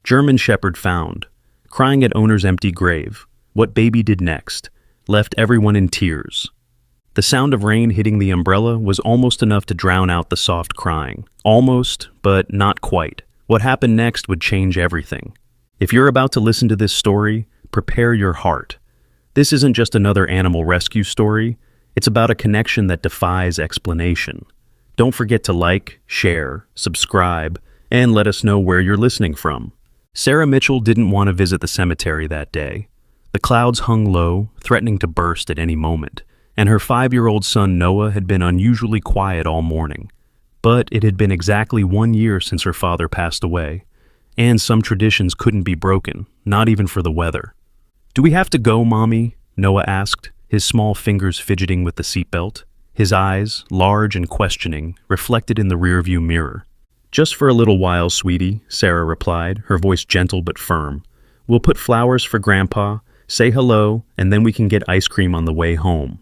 German Shepherd found. Crying at owner's empty grave. What baby did next. Left everyone in tears. The sound of rain hitting the umbrella was almost enough to drown out the soft crying. Almost, but not quite. What happened next would change everything. If you're about to listen to this story, prepare your heart. This isn't just another animal rescue story. It's about a connection that defies explanation. Don't forget to like, share, subscribe, and let us know where you're listening from. Sarah Mitchell didn't want to visit the cemetery that day. The clouds hung low, threatening to burst at any moment, and her 5-year-old son Noah had been unusually quiet all morning. But it had been exactly 1 year since her father passed away, and some traditions couldn't be broken, not even for the weather. "Do we have to go, Mommy?" Noah asked, his small fingers fidgeting with the seatbelt. His eyes, large and questioning, reflected in the rearview mirror. "Just for a little while, sweetie," Sarah replied, her voice gentle but firm. "We'll put flowers for Grandpa, say hello, and then we can get ice cream on the way home."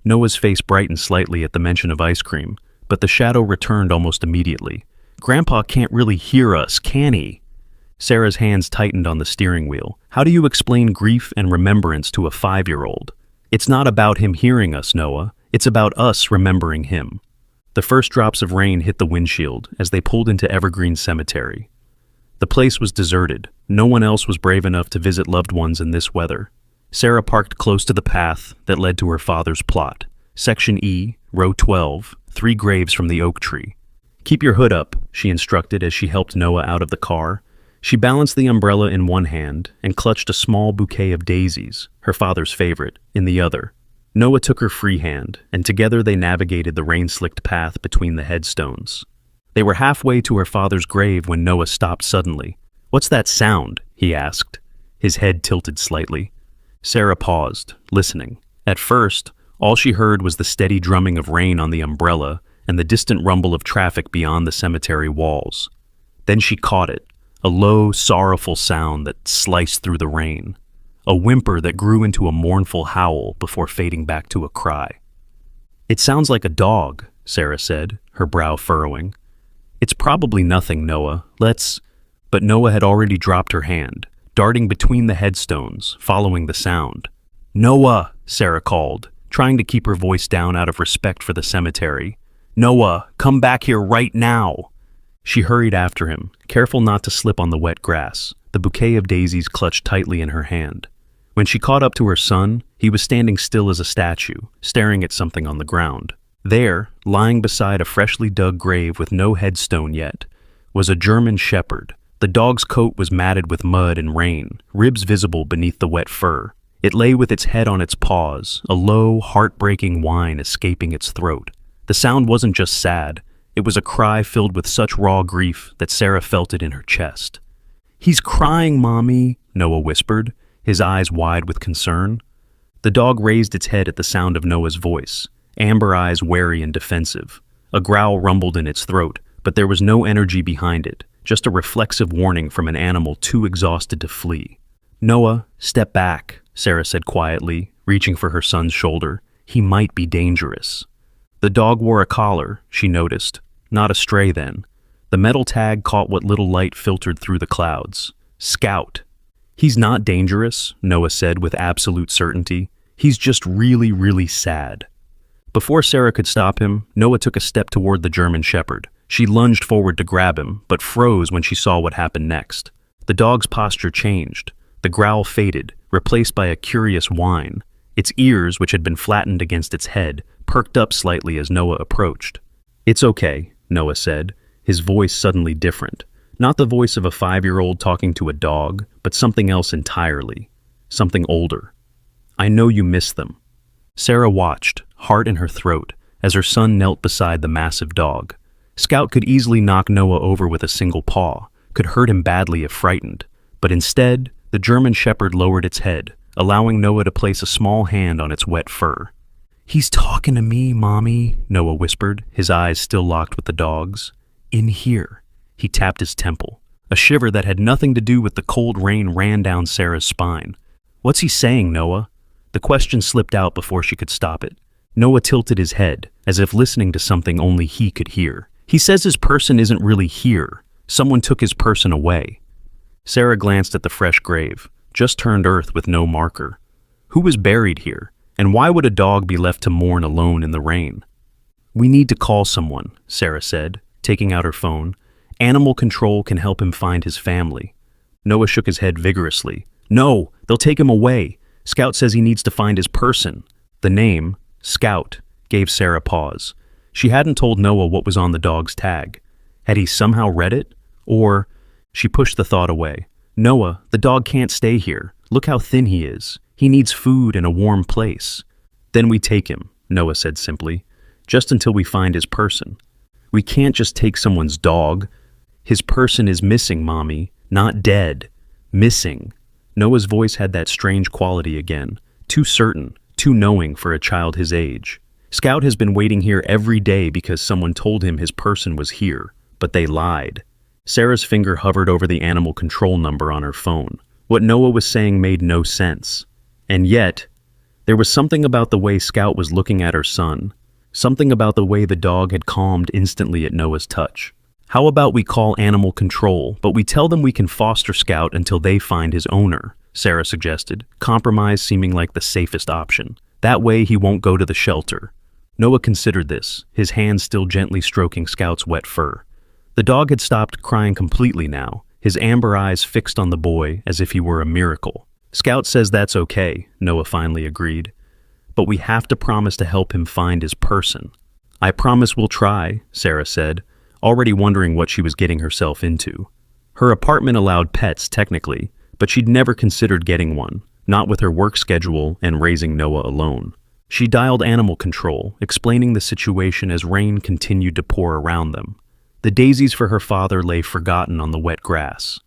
Noah's face brightened slightly at the mention of ice cream, but the shadow returned almost immediately. "Grandpa can't really hear us, can he?" Sarah's hands tightened on the steering wheel. "How do you explain grief and remembrance to a 5-year-old? It's not about him hearing us, Noah. It's about us remembering him." The first drops of rain hit the windshield as they pulled into Evergreen Cemetery. The place was deserted. No one else was brave enough to visit loved ones in this weather. Sarah parked close to the path that led to her father's plot. Section E, row 12, 3 graves from the oak tree. "Keep your hood up," she instructed as she helped Noah out of the car. She balanced the umbrella in one hand and clutched a small bouquet of daisies, her father's favorite, in the other. Noah took her free hand, and together they navigated the rain-slicked path between the headstones. They were halfway to her father's grave when Noah stopped suddenly. "What's that sound?" he asked. His head tilted slightly. Sarah paused, listening. At first, all she heard was the steady drumming of rain on the umbrella and the distant rumble of traffic beyond the cemetery walls. Then she caught it, a low, sorrowful sound that sliced through the rain. A whimper that grew into a mournful howl before fading back to a cry. "It sounds like a dog," Sarah said, her brow furrowing. "It's probably nothing, Noah. Let's—" But Noah had already dropped her hand, darting between the headstones, following the sound. "Noah!" Sarah called, trying to keep her voice down out of respect for the cemetery. "Noah, come back here right now!" She hurried after him, careful not to slip on the wet grass, the bouquet of daisies clutched tightly in her hand. When she caught up to her son, he was standing still as a statue, staring at something on the ground. There, lying beside a freshly dug grave with no headstone yet, was a German Shepherd. The dog's coat was matted with mud and rain, ribs visible beneath the wet fur. It lay with its head on its paws, a low, heartbreaking whine escaping its throat. The sound wasn't just sad. It was a cry filled with such raw grief that Sarah felt it in her chest. "He's crying, Mommy," Noah whispered, his eyes wide with concern. The dog raised its head at the sound of Noah's voice, amber eyes wary and defensive. A growl rumbled in its throat, but there was no energy behind it, just a reflexive warning from an animal too exhausted to flee. "Noah, step back," Sarah said quietly, reaching for her son's shoulder. "He might be dangerous." The dog wore a collar, she noticed. Not a stray then. The metal tag caught what little light filtered through the clouds. Scout. "He's not dangerous," Noah said with absolute certainty. "He's just really, really sad." Before Sarah could stop him, Noah took a step toward the German Shepherd. She lunged forward to grab him, but froze when she saw what happened next. The dog's posture changed. The growl faded, replaced by a curious whine. Its ears, which had been flattened against its head, perked up slightly as Noah approached. "It's okay," Noah said, his voice suddenly different. Not the voice of a 5-year-old talking to a dog, but something else entirely. Something older. "I know you miss them." Sarah watched, heart in her throat, as her son knelt beside the massive dog. Scout could easily knock Noah over with a single paw, could hurt him badly if frightened. But instead, the German Shepherd lowered its head, allowing Noah to place a small hand on its wet fur. "He's talking to me, Mommy," Noah whispered, his eyes still locked with the dog's. "In here." He tapped his temple. A shiver that had nothing to do with the cold rain ran down Sarah's spine. "What's he saying, Noah?" The question slipped out before she could stop it. Noah tilted his head, as if listening to something only he could hear. "He says his person isn't really here. Someone took his person away." Sarah glanced at the fresh grave, just turned earth with no marker. Who was buried here, and why would a dog be left to mourn alone in the rain? "We need to call someone," Sarah said, taking out her phone. "Animal control can help him find his family." Noah shook his head vigorously. "No, they'll take him away. Scout says he needs to find his person." The name, Scout, gave Sarah pause. She hadn't told Noah what was on the dog's tag. Had he somehow read it? Or... She pushed the thought away. "Noah, the dog can't stay here. Look how thin he is. He needs food and a warm place." "Then we take him," Noah said simply, "just until we find his person. We can't just take someone's dog. His person is missing, Mommy. Not dead. Missing." Noah's voice had that strange quality again. Too certain, too knowing for a child his age. "Scout has been waiting here every day because someone told him his person was here, but they lied." Sarah's finger hovered over the animal control number on her phone. What Noah was saying made no sense. And yet, there was something about the way Scout was looking at her son. Something about the way the dog had calmed instantly at Noah's touch. "How about we call animal control, but we tell them we can foster Scout until they find his owner," Sarah suggested, compromise seeming like the safest option. "That way he won't go to the shelter." Noah considered this, his hands still gently stroking Scout's wet fur. The dog had stopped crying completely now, his amber eyes fixed on the boy as if he were a miracle. "Scout says that's okay," Noah finally agreed. "But we have to promise to help him find his person." "I promise we'll try," Sarah said, already wondering what she was getting herself into. Her apartment allowed pets, technically, but she'd never considered getting one, not with her work schedule and raising Noah alone. She dialed animal control, explaining the situation as rain continued to pour around them. The daisies for her father lay forgotten on the wet grass.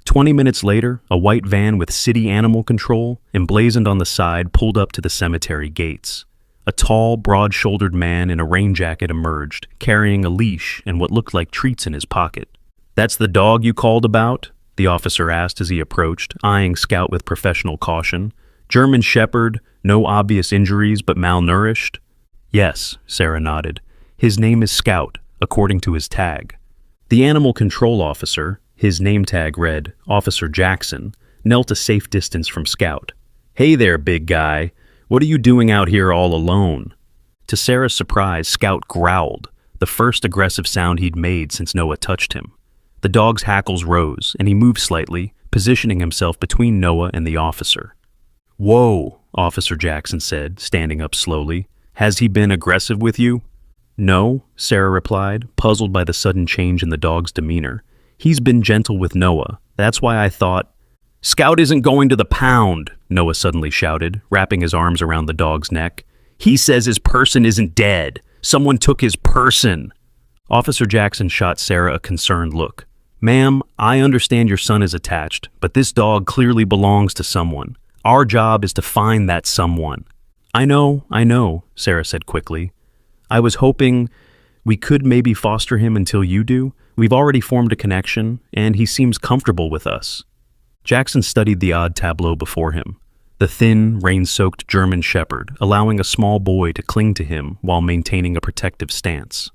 20 minutes later, a white van with city animal control, emblazoned on the side, pulled up to the cemetery gates. A tall, broad-shouldered man in a rain jacket emerged, carrying a leash and what looked like treats in his pocket. "That's the dog you called about?" the officer asked as he approached, eyeing Scout with professional caution. "German Shepherd, no obvious injuries but malnourished?" "Yes," Sarah nodded. "His name is Scout, according to his tag." The animal control officer, his name tag read Officer Jackson, knelt a safe distance from Scout. "Hey there, big guy. What are you doing out here all alone?" To Sarah's surprise, Scout growled, the first aggressive sound he'd made since Noah touched him. The dog's hackles rose, and he moved slightly, positioning himself between Noah and the officer. "Whoa," Officer Jackson said, standing up slowly. "Has he been aggressive with you?" "No," Sarah replied, puzzled by the sudden change in the dog's demeanor. "He's been gentle with Noah. That's why I thought—" "Scout isn't going to the pound," Noah suddenly shouted, wrapping his arms around the dog's neck. "He says his person isn't dead. Someone took his person." Officer Jackson shot Sarah a concerned look. "Ma'am, I understand your son is attached, but this dog clearly belongs to someone. Our job is to find that someone." I know," Sarah said quickly. "I was hoping we could maybe foster him until you do. We've already formed a connection, and he seems comfortable with us." Jackson studied the odd tableau before him. The thin, rain-soaked German Shepherd, allowing a small boy to cling to him while maintaining a protective stance.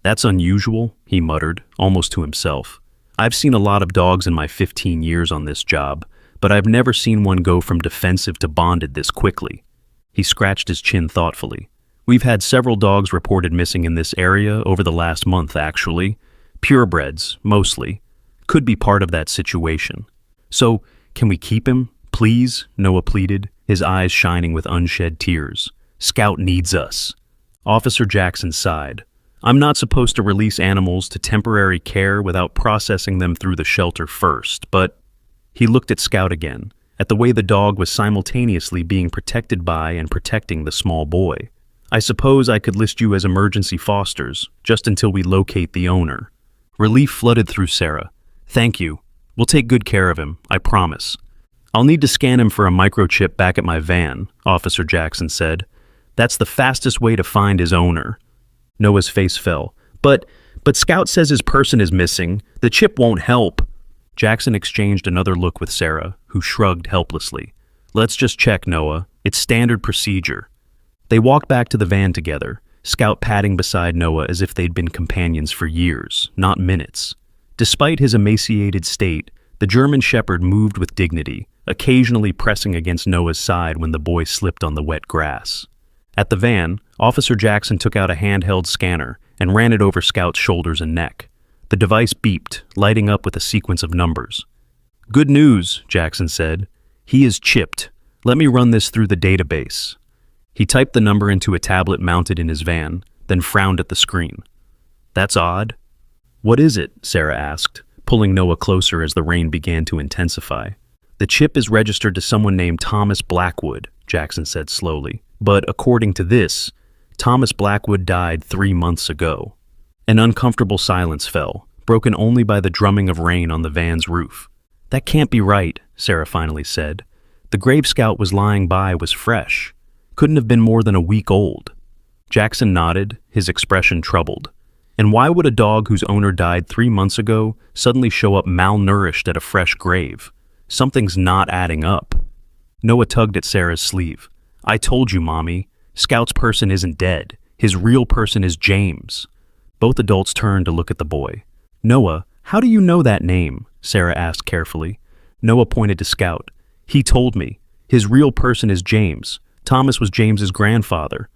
"That's unusual," he muttered, almost to himself. "I've seen a lot of dogs in my 15 years on this job, but I've never seen one go from defensive to bonded this quickly." He scratched his chin thoughtfully. "We've had several dogs reported missing in this area over the last month, actually. Purebreds, mostly. Could be part of that situation. So, can we keep him, please?" Noah pleaded, his eyes shining with unshed tears. "Scout needs us." Officer Jackson sighed. "I'm not supposed to release animals to temporary care without processing them through the shelter first, but..." He looked at Scout again, at the way the dog was simultaneously being protected by and protecting the small boy. "I suppose I could list you as emergency fosters, just until we locate the owner." Relief flooded through Sarah. "Thank you. We'll take good care of him, I promise." "I'll need to scan him for a microchip back at my van," Officer Jackson said. "That's the fastest way to find his owner." Noah's face fell. But Scout says his person is missing. The chip won't help." Jackson exchanged another look with Sarah, who shrugged helplessly. "Let's just check, Noah. It's standard procedure." They walked back to the van together, Scout padding beside Noah as if they'd been companions for years, not minutes. Despite his emaciated state, The German shepherd moved with dignity, occasionally pressing against Noah's side when the boy slipped on the wet grass. At the van, Officer Jackson took out a handheld scanner and ran it over Scout's shoulders and neck. The device beeped, lighting up with a sequence of numbers. "Good news," Jackson said. "He is chipped. Let me run this through the database." He typed the number into a tablet mounted in his van, then frowned at the screen. "That's odd." "What is it?" Sarah asked, pulling Noah closer as the rain began to intensify. "The chip is registered to someone named Thomas Blackwood," Jackson said slowly. "But according to this, Thomas Blackwood died 3 months ago." An uncomfortable silence fell, broken only by the drumming of rain on the van's roof. "That can't be right," Sarah finally said. "The grave Scout was lying by was fresh. Couldn't have been more than a week old." Jackson nodded, his expression troubled. "And why would a dog whose owner died 3 months ago suddenly show up malnourished at a fresh grave? Something's not adding up." Noah tugged at Sarah's sleeve. "I told you, Mommy. Scout's person isn't dead. His real person is James." Both adults turned to look at the boy. "Noah, how do you know that name?" Sarah asked carefully. Noah pointed to Scout. "He told me. His real person is James. Thomas was James's grandfather."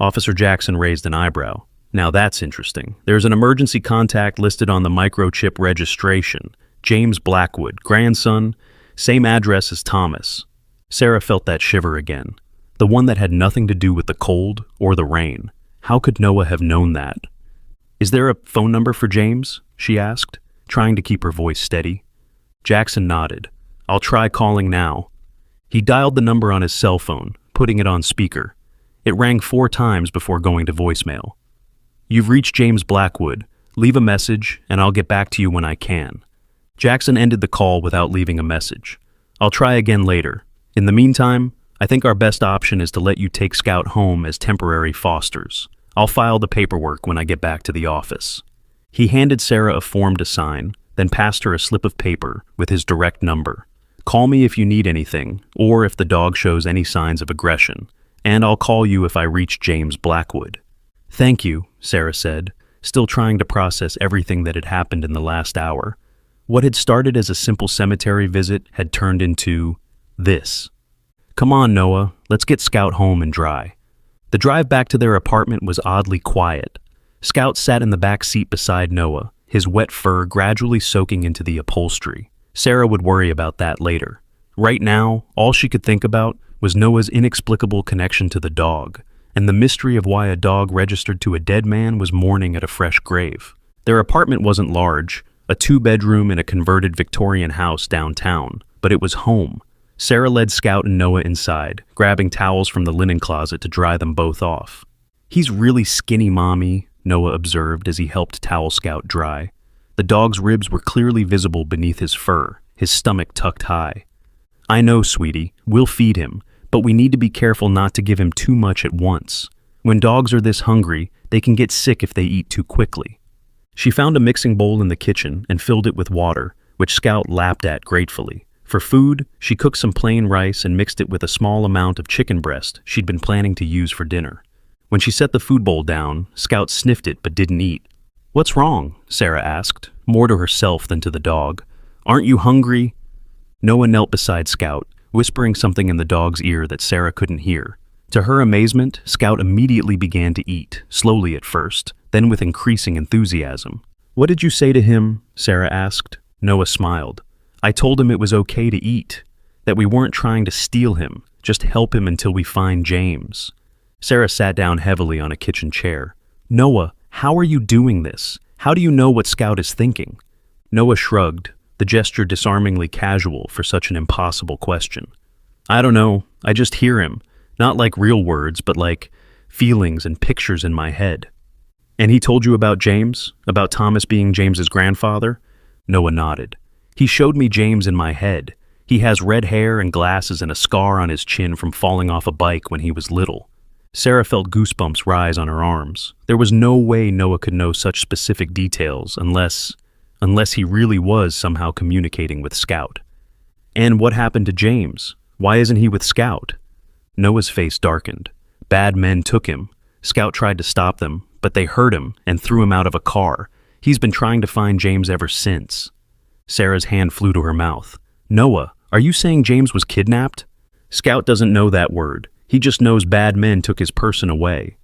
Officer Jackson raised an eyebrow. "Now that's interesting. There's an emergency contact listed on the microchip registration. James Blackwood, grandson, same address as Thomas." Sarah felt that shiver again. The one that had nothing to do with the cold or the rain. How could Noah have known that? "Is there a phone number for James?" she asked, trying to keep her voice steady. Jackson nodded. "I'll try calling now." He dialed the number on his cell phone, putting it on speaker. It rang 4 times before going to voicemail. "You've reached James Blackwood. Leave a message, and I'll get back to you when I can." Jackson ended the call without leaving a message. "I'll try again later. In the meantime, I think our best option is to let you take Scout home as temporary fosters. I'll file the paperwork when I get back to the office." He handed Sarah a form to sign, then passed her a slip of paper with his direct number. "Call me if you need anything, or if the dog shows any signs of aggression, and I'll call you if I reach James Blackwood." "Thank you," Sarah said, still trying to process everything that had happened in the last hour. What had started as a simple cemetery visit had turned into this. "Come on, Noah, let's get Scout home and dry." The drive back to their apartment was oddly quiet. Scout sat in the back seat beside Noah, his wet fur gradually soaking into the upholstery. Sarah would worry about that later. Right now, all she could think about was Noah's inexplicable connection to the dog, and the mystery of why a dog registered to a dead man was mourning at a fresh grave. Their apartment wasn't large, a 2-bedroom in a converted Victorian house downtown, but it was home. Sarah led Scout and Noah inside, grabbing towels from the linen closet to dry them both off. "He's really skinny, Mommy," Noah observed as he helped towel Scout dry. The dog's ribs were clearly visible beneath his fur, his stomach tucked high. "I know, sweetie, we'll feed him, but we need to be careful not to give him too much at once. When dogs are this hungry, they can get sick if they eat too quickly." She found a mixing bowl in the kitchen and filled it with water, which Scout lapped at gratefully. For food, she cooked some plain rice and mixed it with a small amount of chicken breast she'd been planning to use for dinner. When she set the food bowl down, Scout sniffed it but didn't eat. "What's wrong?" Sarah asked, more to herself than to the dog. "Aren't you hungry?" Noah knelt beside Scout, whispering something in the dog's ear that Sarah couldn't hear. To her amazement, Scout immediately began to eat, slowly at first, then with increasing enthusiasm. "What did you say to him?" Sarah asked. Noah smiled. "I told him it was okay to eat, that we weren't trying to steal him, just help him until we find James." Sarah sat down heavily on a kitchen chair. "Noah, how are you doing this? How do you know what Scout is thinking?" Noah shrugged, the gesture disarmingly casual for such an impossible question. "I don't know, I just hear him, not like real words, but like feelings and pictures in my head." "And he told you about James? About Thomas being James's grandfather?" Noah nodded. "He showed me James in my head. He has red hair and glasses and a scar on his chin from falling off a bike when he was little." Sarah felt goosebumps rise on her arms. There was no way Noah could know such specific details unless he really was somehow communicating with Scout. "And what happened to James? Why isn't he with Scout?" Noah's face darkened. "Bad men took him. Scout tried to stop them, but they hurt him and threw him out of a car. He's been trying to find James ever since." Sarah's hand flew to her mouth. Noah, are you saying James was kidnapped? Scout doesn't know that word. He just knows bad men took his person away.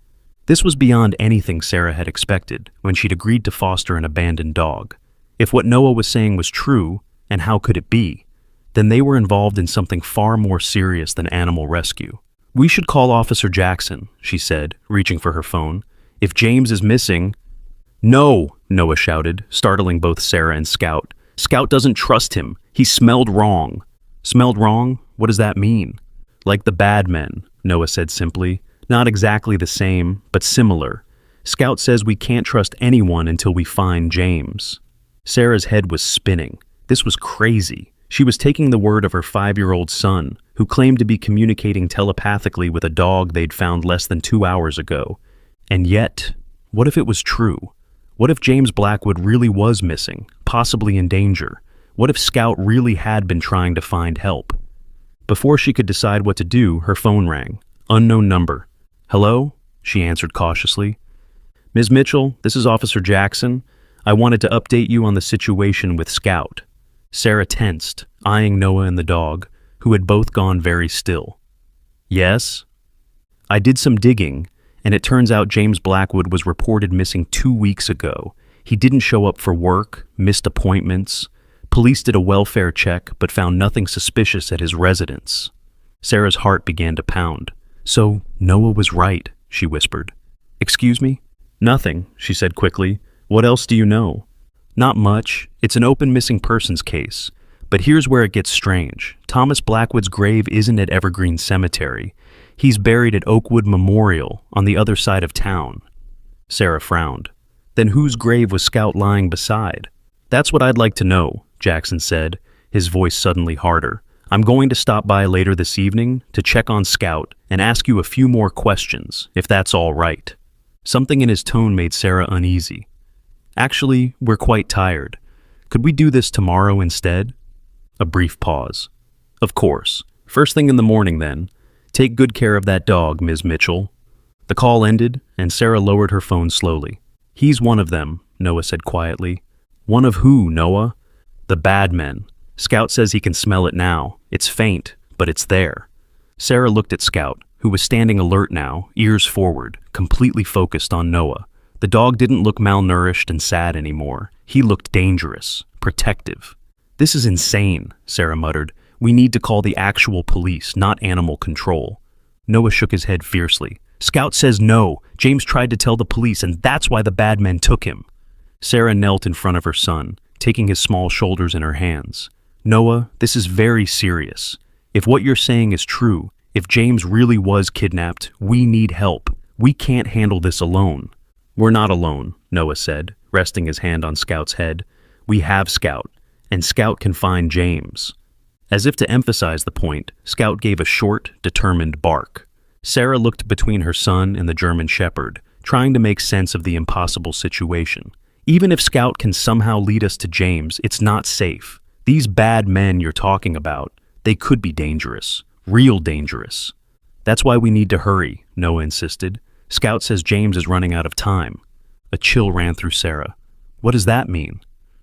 This was beyond anything Sarah had expected when she'd agreed to foster an abandoned dog. If what Noah was saying was true, and how could it be, then they were involved in something far more serious than animal rescue. We should call Officer Jackson, she said, reaching for her phone. If James is missing... No, Noah shouted, startling both Sarah and Scout. Scout doesn't trust him. He smelled wrong. Smelled wrong? What does that mean? Like the bad men, Noah said simply. Not exactly the same, but similar. Scout says we can't trust anyone until we find James. Sarah's head was spinning. This was crazy. She was taking the word of her 5-year-old son, who claimed to be communicating telepathically with a dog they'd found less than 2 hours ago. And yet, what if it was true? What if James Blackwood really was missing, possibly in danger? What if Scout really had been trying to find help? Before she could decide what to do, her phone rang. Unknown number. Hello? She answered cautiously. Ms. Mitchell, this is Officer Jackson. I wanted to update you on the situation with Scout. Sarah tensed, eyeing Noah and the dog, who had both gone very still. Yes? I did some digging, and it turns out James Blackwood was reported missing 2 weeks ago. He didn't show up for work, missed appointments. Police did a welfare check, but found nothing suspicious at his residence. Sarah's heart began to pound. So, Noah was right, she whispered. Excuse me? Nothing, she said quickly. What else do you know? Not much. It's an open missing persons case. But here's where it gets strange. Thomas Blackwood's grave isn't at Evergreen Cemetery. He's buried at Oakwood Memorial on the other side of town. Sarah frowned. Then whose grave was Scout lying beside? That's what I'd like to know, Jackson said, his voice suddenly harder. I'm going to stop by later this evening to check on Scout and ask you a few more questions, if that's all right. Something in his tone made Sarah uneasy. Actually, we're quite tired. Could we do this tomorrow instead? A brief pause. Of course. First thing in the morning, then. Take good care of that dog, Ms. Mitchell. The call ended, and Sarah lowered her phone slowly. He's one of them, Noah said quietly. One of who, Noah? The bad men. Scout says he can smell it now. It's faint, but it's there. Sarah looked at Scout, who was standing alert now, ears forward, completely focused on Noah. The dog didn't look malnourished and sad anymore. He looked dangerous, protective. This is insane, Sarah muttered. We need to call the actual police, not animal control. Noah shook his head fiercely. Scout says no. James tried to tell the police, and that's why the bad men took him. Sarah knelt in front of her son, taking his small shoulders in her hands. Noah, this is very serious. If what you're saying is true, if James really was kidnapped, we need help. We can't handle this alone. We're not alone, Noah said, resting his hand on Scout's head. We have Scout, and Scout can find James. As if to emphasize the point, Scout gave a short, determined bark. Sarah looked between her son and the German shepherd, trying to make sense of the impossible situation. Even if Scout can somehow lead us to James, it's not safe. These bad men you're talking about, they could be dangerous. Real dangerous. That's why we need to hurry, Noah insisted. Scout says James is running out of time. A chill ran through Sarah. What does that mean?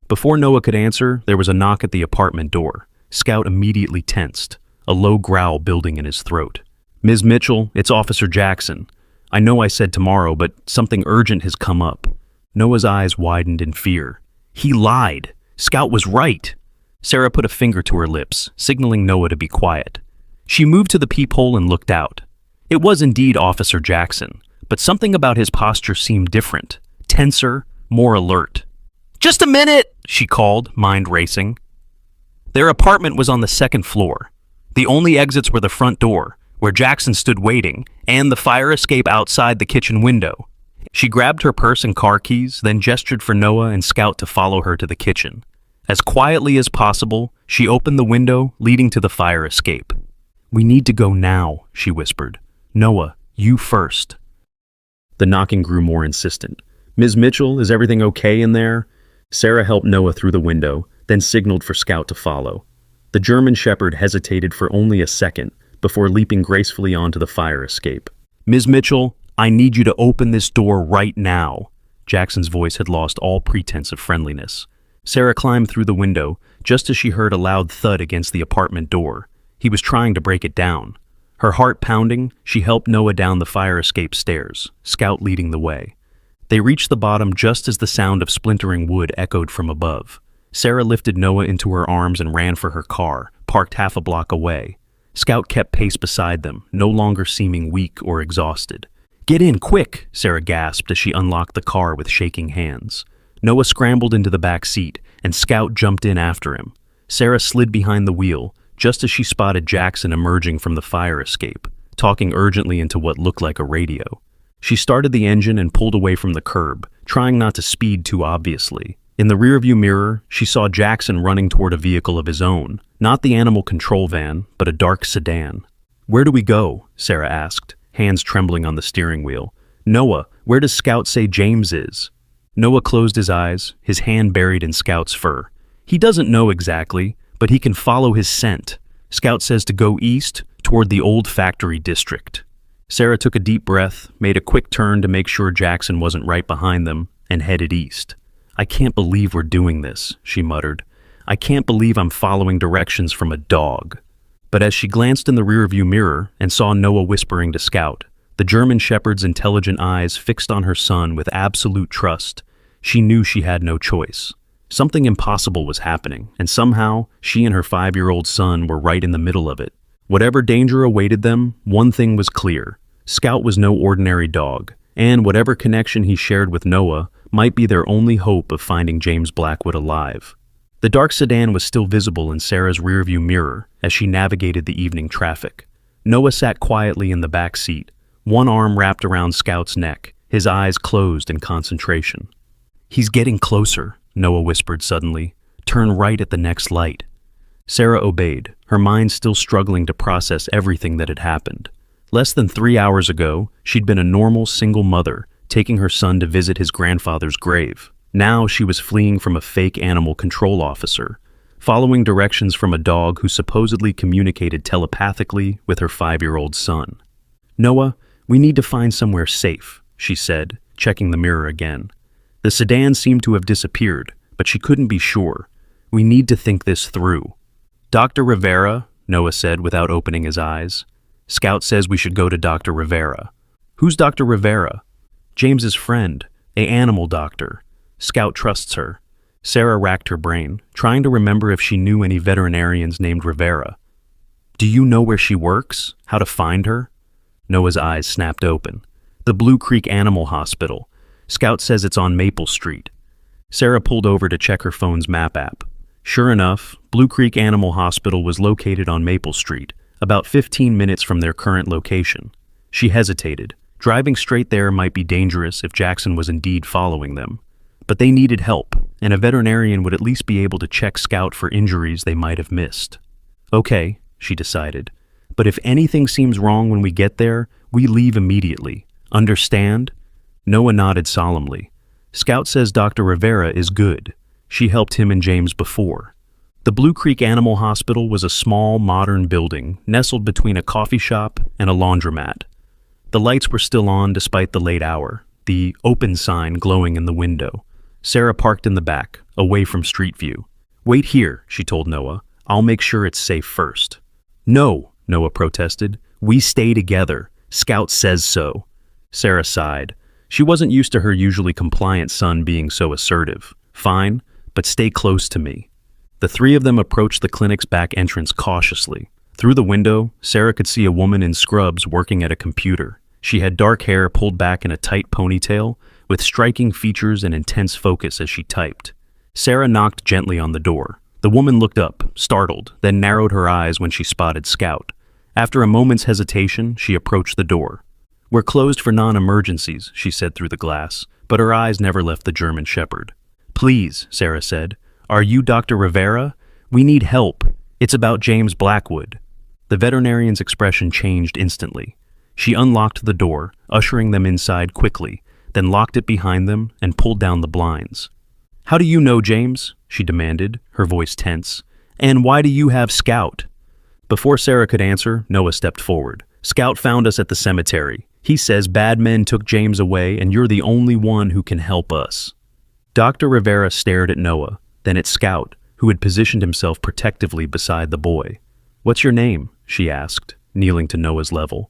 Before Noah could answer, there was a knock at the apartment door. Scout immediately tensed, a low growl building in his throat. Ms. Mitchell, it's Officer Jackson. I know I said tomorrow, but something urgent has come up. Noah's eyes widened in fear. He lied. Scout was right. Sarah put a finger to her lips, signaling Noah to be quiet. She moved to the peephole and looked out. It was indeed Officer Jackson, but something about his posture seemed different, tenser, more alert. Just a minute, she called, mind racing. Their apartment was on the second floor. The only exits were the front door, where Jackson stood waiting, and the fire escape outside the kitchen window. She grabbed her purse and car keys, then gestured for Noah and Scout to follow her to the kitchen. As quietly as possible, she opened the window leading to the fire escape. We need to go now, she whispered. Noah, you first. The knocking grew more insistent. Ms. Mitchell, is everything okay in there? Sarah helped Noah through the window, then signaled for Scout to follow. The German shepherd hesitated for only a second before leaping gracefully onto the fire escape. Ms. Mitchell, I need you to open this door right now. Jackson's voice had lost all pretense of friendliness. Sarah climbed through the window just as she heard a loud thud against the apartment door. He was trying to break it down. Her heart pounding, she helped Noah down the fire escape stairs, Scout leading the way. They reached the bottom just as the sound of splintering wood echoed from above. Sarah lifted Noah into her arms and ran for her car, parked half a block away. Scout kept pace beside them, no longer seeming weak or exhausted. "Get in, quick!" Sarah gasped as she unlocked the car with shaking hands. Noah scrambled into the back seat, and Scout jumped in after him. Sarah slid behind the wheel, just as she spotted Jackson emerging from the fire escape, talking urgently into what looked like a radio. She started the engine and pulled away from the curb, trying not to speed too obviously. In the rearview mirror, she saw Jackson running toward a vehicle of his own, not the animal control van, but a dark sedan. "Where do we go?" Sarah asked, hands trembling on the steering wheel. "Noah, where does Scout say James is?" Noah closed his eyes, his hand buried in Scout's fur. "He doesn't know exactly, but he can follow his scent. Scout says to go east, toward the old factory district." Sarah took a deep breath, made a quick turn to make sure Jackson wasn't right behind them, and headed east. "I can't believe we're doing this," she muttered. "I can't believe I'm following directions from a dog." But as she glanced in the rearview mirror and saw Noah whispering to Scout, the German shepherd's intelligent eyes fixed on her son with absolute trust, she knew she had no choice. Something impossible was happening, and somehow she and her 5-year-old son were right in the middle of it. Whatever danger awaited them, one thing was clear. Scout was no ordinary dog, and whatever connection he shared with Noah might be their only hope of finding James Blackwood alive. The dark sedan was still visible in Sarah's rearview mirror as she navigated the evening traffic. Noah sat quietly in the back seat, one arm wrapped around Scout's neck, his eyes closed in concentration. "He's getting closer," Noah whispered suddenly. "Turn right at the next light." Sarah obeyed, her mind still struggling to process everything that had happened. Less than 3 hours ago, she'd been a normal single mother, taking her son to visit his grandfather's grave. Now she was fleeing from a fake animal control officer, following directions from a dog who supposedly communicated telepathically with her 5-year-old son. "Noah, we need to find somewhere safe," she said, checking the mirror again. The sedan seemed to have disappeared, but she couldn't be sure. "We need to think this through." "Dr. Rivera," Noah said without opening his eyes. "Scout says we should go to Dr. Rivera." "Who's Dr. Rivera?" "James's friend, an animal doctor. Scout trusts her." Sarah racked her brain, trying to remember if she knew any veterinarians named Rivera. "Do you know where she works? How to find her?" Noah's eyes snapped open. "The Blue Creek Animal Hospital. Scout says it's on Maple Street." Sarah pulled over to check her phone's map app. Sure enough, Blue Creek Animal Hospital was located on Maple Street, about 15 minutes from their current location. She hesitated. Driving straight there might be dangerous if Jackson was indeed following them. But they needed help, and a veterinarian would at least be able to check Scout for injuries they might have missed. "Okay," she decided. "But if anything seems wrong when we get there, we leave immediately. Understand?" Noah nodded solemnly. "Scout says Dr. Rivera is good. She helped him and James before." The Blue Creek Animal Hospital was a small, modern building nestled between a coffee shop and a laundromat. The lights were still on despite the late hour, the open sign glowing in the window. Sarah parked in the back, away from street view. "Wait here," she told Noah. "I'll make sure it's safe first." "No," Noah protested. "We stay together. Scout says so." Sarah sighed. She wasn't used to her usually compliant son being so assertive. "Fine, but stay close to me." The three of them approached the clinic's back entrance cautiously. Through the window, Sarah could see a woman in scrubs working at a computer. She had dark hair pulled back in a tight ponytail, with striking features and intense focus as she typed. Sarah knocked gently on the door. The woman looked up, startled, then narrowed her eyes when she spotted Scout. After a moment's hesitation, she approached the door. "We're closed for non-emergencies," she said through the glass, but her eyes never left the German shepherd. "Please," Sarah said. "Are you Dr. Rivera? We need help. It's about James Blackwood." The veterinarian's expression changed instantly. She unlocked the door, ushering them inside quickly, then locked it behind them and pulled down the blinds. "How do you know James?" she demanded, her voice tense. "And why do you have Scout?" Before Sarah could answer, Noah stepped forward. "Scout found us at the cemetery. He says bad men took James away and you're the only one who can help us." Dr. Rivera stared at Noah, then at Scout, who had positioned himself protectively beside the boy. "What's your name?" she asked, kneeling to Noah's level.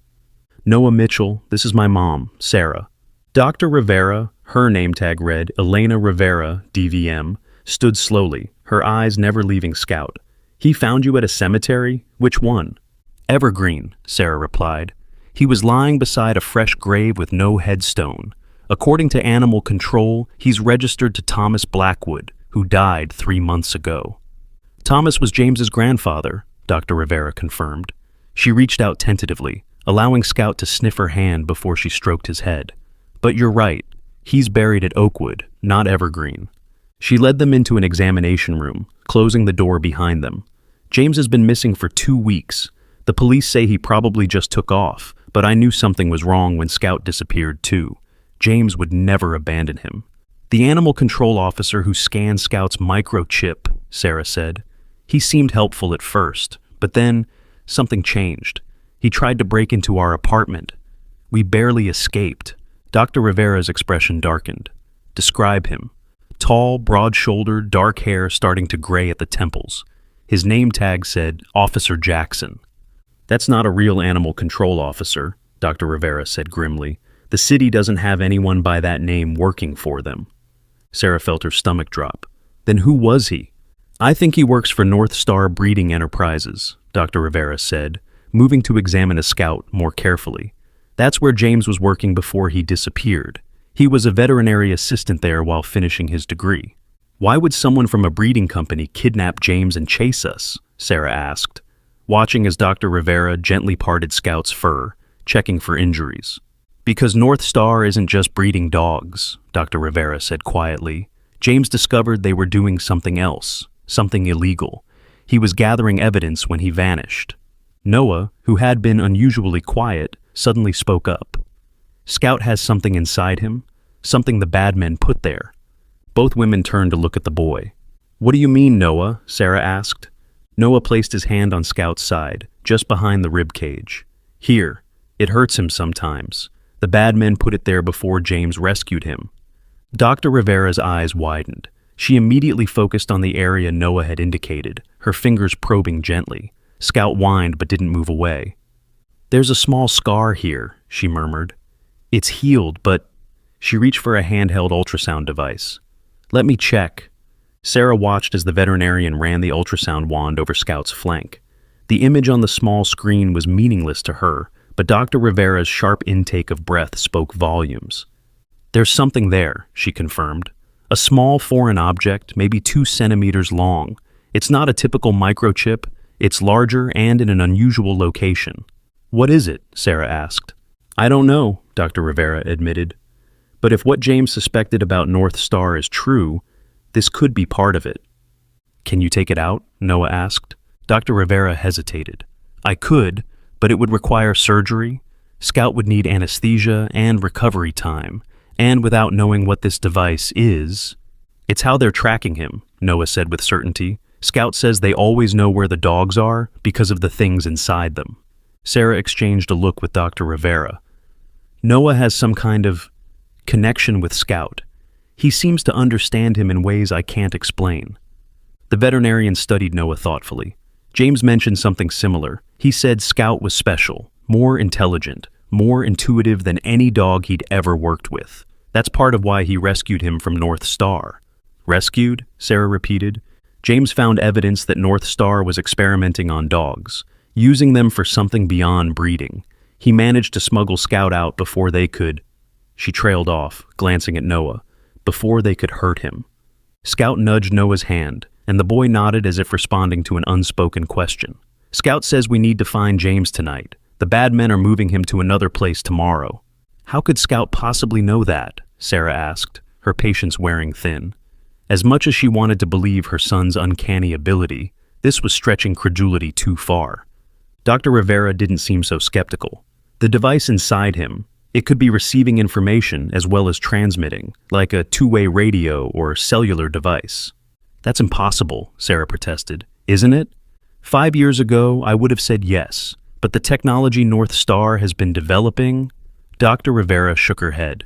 "Noah Mitchell, this is my mom, Sarah." Dr. Rivera, her name tag read Elena Rivera, DVM, stood slowly, her eyes never leaving Scout. "He found you at a cemetery? Which one?" "Evergreen," Sarah replied. "He was lying beside a fresh grave with no headstone. According to Animal Control, he's registered to Thomas Blackwood, who died 3 months ago." "Thomas was James's grandfather," Dr. Rivera confirmed. She reached out tentatively, allowing Scout to sniff her hand before she stroked his head. "But you're right. He's buried at Oakwood, not Evergreen." She led them into an examination room, closing the door behind them. "James has been missing for 2 weeks. The police say he probably just took off, but I knew something was wrong when Scout disappeared too. James would never abandon him." "The animal control officer who scanned Scout's microchip," Sarah said. "He seemed helpful at first, but then something changed. He tried to break into our apartment. We barely escaped." Dr. Rivera's expression darkened. "Describe him." "Tall, broad-shouldered, dark hair starting to gray at the temples. His name tag said Officer Jackson." "That's not a real animal control officer," Dr. Rivera said grimly. "The city doesn't have anyone by that name working for them." Sarah felt her stomach drop. "Then who was he?" "I think he works for North Star Breeding Enterprises," Dr. Rivera said, moving to examine a Scout more carefully. "That's where James was working before he disappeared. He was a veterinary assistant there while finishing his degree." "Why would someone from a breeding company kidnap James and chase us?" Sarah asked, watching as Dr. Rivera gently parted Scout's fur, checking for injuries. "Because North Star isn't just breeding dogs," Dr. Rivera said quietly. "James discovered they were doing something else, something illegal. He was gathering evidence when he vanished." Noah, who had been unusually quiet, suddenly spoke up. "Scout has something inside him, something the bad men put there." Both women turned to look at the boy. "What do you mean, Noah?" Sarah asked. Noah placed his hand on Scout's side, just behind the rib cage. "Here, it hurts him sometimes. The bad men put it there before James rescued him." Dr. Rivera's eyes widened. She immediately focused on the area Noah had indicated, her fingers probing gently. Scout whined but didn't move away. "There's a small scar here," she murmured. "It's healed, but..." She reached for a handheld ultrasound device. "Let me check." Sarah watched as the veterinarian ran the ultrasound wand over Scout's flank. The image on the small screen was meaningless to her, but Dr. Rivera's sharp intake of breath spoke volumes. "There's something there," she confirmed. "A small foreign object, maybe 2 centimeters long. It's not a typical microchip. It's larger and in an unusual location." "What is it?" Sarah asked. "I don't know," Dr. Rivera admitted. "But if what James suspected about North Star is true, this could be part of it." "Can you take it out?" Noah asked. Dr. Rivera hesitated. "I could, but it would require surgery. Scout would need anesthesia and recovery time, and without knowing what this device is..." "It's how they're tracking him," Noah said with certainty. "Scout says they always know where the dogs are because of the things inside them." Sarah exchanged a look with Dr. Rivera. "Noah has some kind of connection with Scout. He seems to understand him in ways I can't explain." The veterinarian studied Noah thoughtfully. James mentioned something similar. He said Scout was special, more intelligent, more intuitive than any dog he'd ever worked with. That's part of why he rescued him from North Star. "Rescued?" Sarah repeated. "James found evidence that North Star was experimenting on dogs, using them for something beyond breeding. He managed to smuggle Scout out before they could..." She trailed off, glancing at Noah. "Before they could hurt him." Scout nudged Noah's hand, and the boy nodded as if responding to an unspoken question. "Scout says we need to find James tonight. The bad men are moving him to another place tomorrow." "How could Scout possibly know that?" Sarah asked, her patience wearing thin. As much as she wanted to believe her son's uncanny ability, this was stretching credulity too far. Dr. Rivera didn't seem so skeptical. The device inside him, it could be receiving information as well as transmitting, like a two-way radio or cellular device. "That's impossible," Sarah protested. "Isn't it? 5 years ago, I would have said yes, but the technology North Star has been developing..." Dr. Rivera shook her head.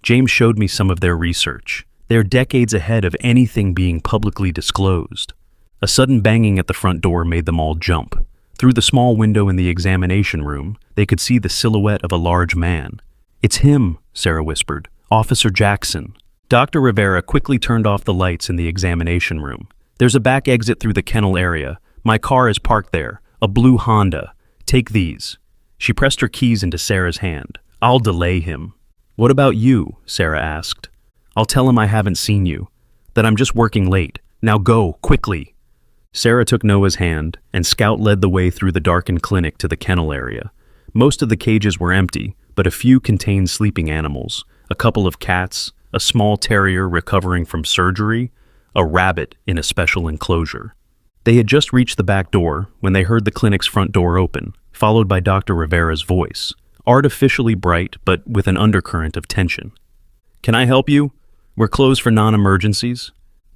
"James showed me some of their research. They're decades ahead of anything being publicly disclosed. A sudden banging at the front door made them all jump. Through the small window in the examination room, they could see the silhouette of a large man. "It's him," Sarah whispered. "Officer Jackson." Dr. Rivera quickly turned off the lights in the examination room. "There's a back exit through the kennel area. My car is parked there. A blue Honda. Take these." She pressed her keys into Sarah's hand. "I'll delay him." "What about you?" Sarah asked. "I'll tell him I haven't seen you. That I'm just working late. Now go, quickly." Sarah took Noah's hand, and Scout led the way through the darkened clinic to the kennel area. Most of the cages were empty, but a few contained sleeping animals, a couple of cats, a small terrier recovering from surgery, a rabbit in a special enclosure. They had just reached the back door when they heard the clinic's front door open, followed by Dr. Rivera's voice, artificially bright but with an undercurrent of tension. "Can I help you? We're closed for non-emergencies."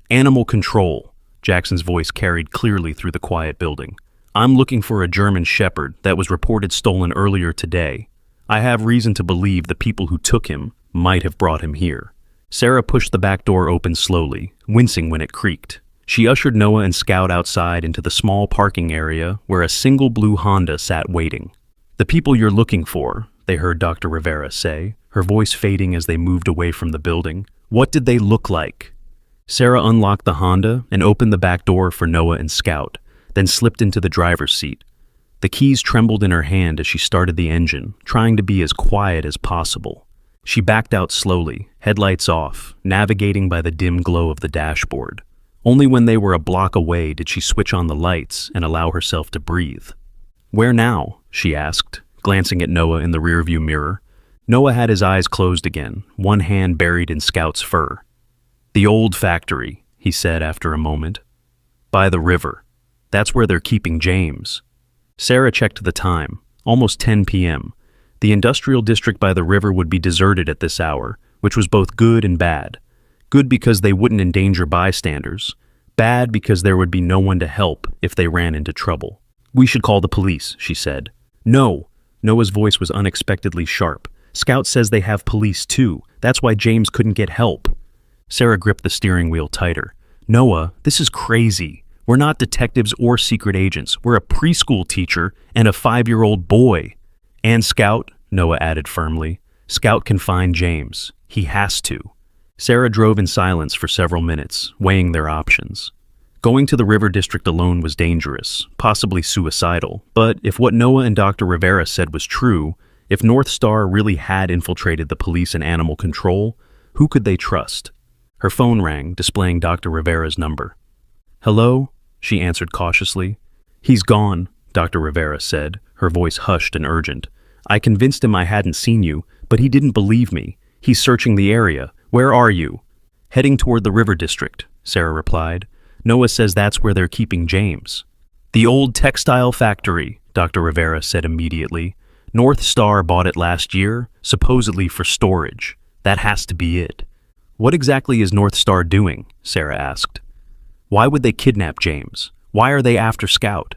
"Animal control," Jackson's voice carried clearly through the quiet building. "I'm looking for a German Shepherd that was reported stolen earlier today. I have reason to believe the people who took him might have brought him here." Sarah pushed the back door open slowly, wincing when it creaked. She ushered Noah and Scout outside into the small parking area where a single blue Honda sat waiting. "The people you're looking for," they heard Dr. Rivera say, her voice fading as they moved away from the building. "What did they look like?" Sarah unlocked the Honda and opened the back door for Noah and Scout, then slipped into the driver's seat. The keys trembled in her hand as she started the engine, trying to be as quiet as possible. She backed out slowly, headlights off, navigating by the dim glow of the dashboard. Only when they were a block away did she switch on the lights and allow herself to breathe. "Where now?" she asked, glancing at Noah in the rearview mirror. Noah had his eyes closed again, one hand buried in Scout's fur. "The old factory," he said after a moment. "By the river. That's where they're keeping James." Sarah checked the time, almost 10 p.m. The industrial district by the river would be deserted at this hour, which was both good and bad. Good because they wouldn't endanger bystanders. Bad because there would be no one to help if they ran into trouble. "We should call the police," she said. "No." Noah's voice was unexpectedly sharp. "Scout says they have police too. That's why James couldn't get help." Sarah gripped the steering wheel tighter. "Noah, this is crazy. We're not detectives or secret agents. We're a preschool teacher and a 5-year-old boy." "And Scout," Noah added firmly. "Scout can find James. He has to." Sarah drove in silence for several minutes, weighing their options. Going to the river district alone was dangerous, possibly suicidal, but if what Noah and Dr. Rivera said was true, if North Star really had infiltrated the police and animal control, who could they trust? Her phone rang, displaying Dr. Rivera's number. "Hello?" she answered cautiously. "He's gone," Dr. Rivera said, her voice hushed and urgent. "I convinced him I hadn't seen you, but he didn't believe me. He's searching the area. Where are you?" "Heading toward the river district," Sarah replied. "Noah says that's where they're keeping James." "The old textile factory," Dr. Rivera said immediately. "North Star bought it last year, supposedly for storage. That has to be it." "What exactly is North Star doing?" Sarah asked. "Why would they kidnap James? Why are they after Scout?"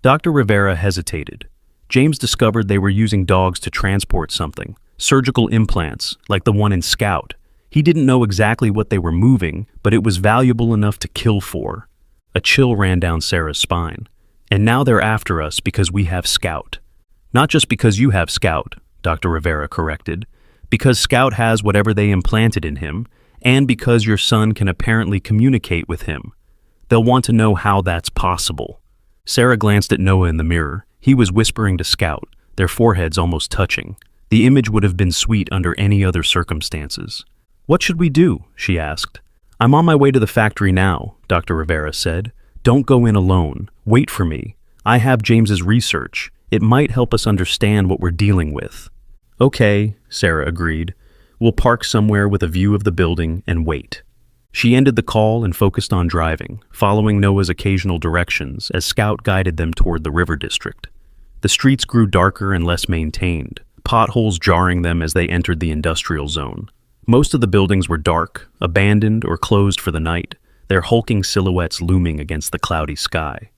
Dr. Rivera hesitated. James discovered they were using dogs to transport something, surgical implants, like the one in Scout. He didn't know exactly what they were moving, but it was valuable enough to kill for. A chill ran down Sarah's spine. "And now they're after us because we have Scout." "Not just because you have Scout," Dr. Rivera corrected. "Because Scout has whatever they implanted in him, and because your son can apparently communicate with him. They'll want to know how that's possible." Sarah glanced at Noah in the mirror. He was whispering to Scout, their foreheads almost touching. The image would have been sweet under any other circumstances. "What should we do?" she asked. "I'm on my way to the factory now," Dr. Rivera said. "Don't go in alone. Wait for me. I have James's research. It might help us understand what we're dealing with." "Okay," Sarah agreed. "We'll park somewhere with a view of the building and wait." She ended the call and focused on driving, following Noah's occasional directions as Scout guided them toward the river district. The streets grew darker and less maintained, potholes jarring them as they entered the industrial zone. Most of the buildings were dark, abandoned or closed for the night, their hulking silhouettes looming against the cloudy sky.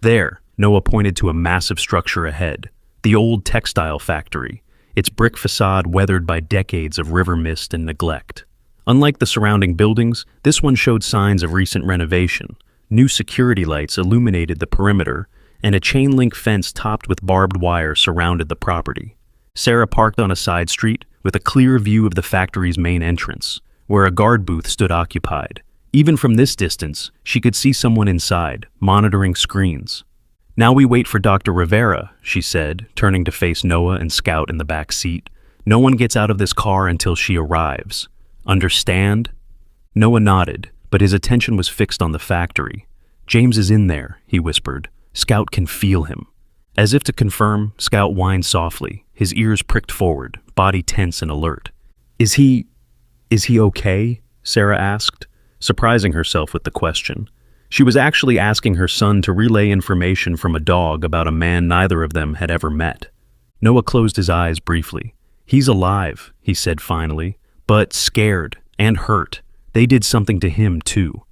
There, Noah pointed to a massive structure ahead, the old textile factory, its brick facade weathered by decades of river mist and neglect. Unlike the surrounding buildings, this one showed signs of recent renovation. New security lights illuminated the perimeter, and a chain-link fence topped with barbed wire surrounded the property. Sarah parked on a side street with a clear view of the factory's main entrance, where a guard booth stood occupied. Even from this distance, she could see someone inside, monitoring screens. "Now we wait for Dr. Rivera," she said, turning to face Noah and Scout in the back seat. "No one gets out of this car until she arrives. Understand?" Noah nodded, but his attention was fixed on the factory. "James is in there," he whispered. "Scout can feel him." As if to confirm, Scout whined softly, his ears pricked forward, body tense and alert. Is he okay?" Sarah asked, surprising herself with the question. She was actually asking her son to relay information from a dog about a man neither of them had ever met. Noah closed his eyes briefly. "He's alive," he said finally, "but scared and hurt. They did something to him, too."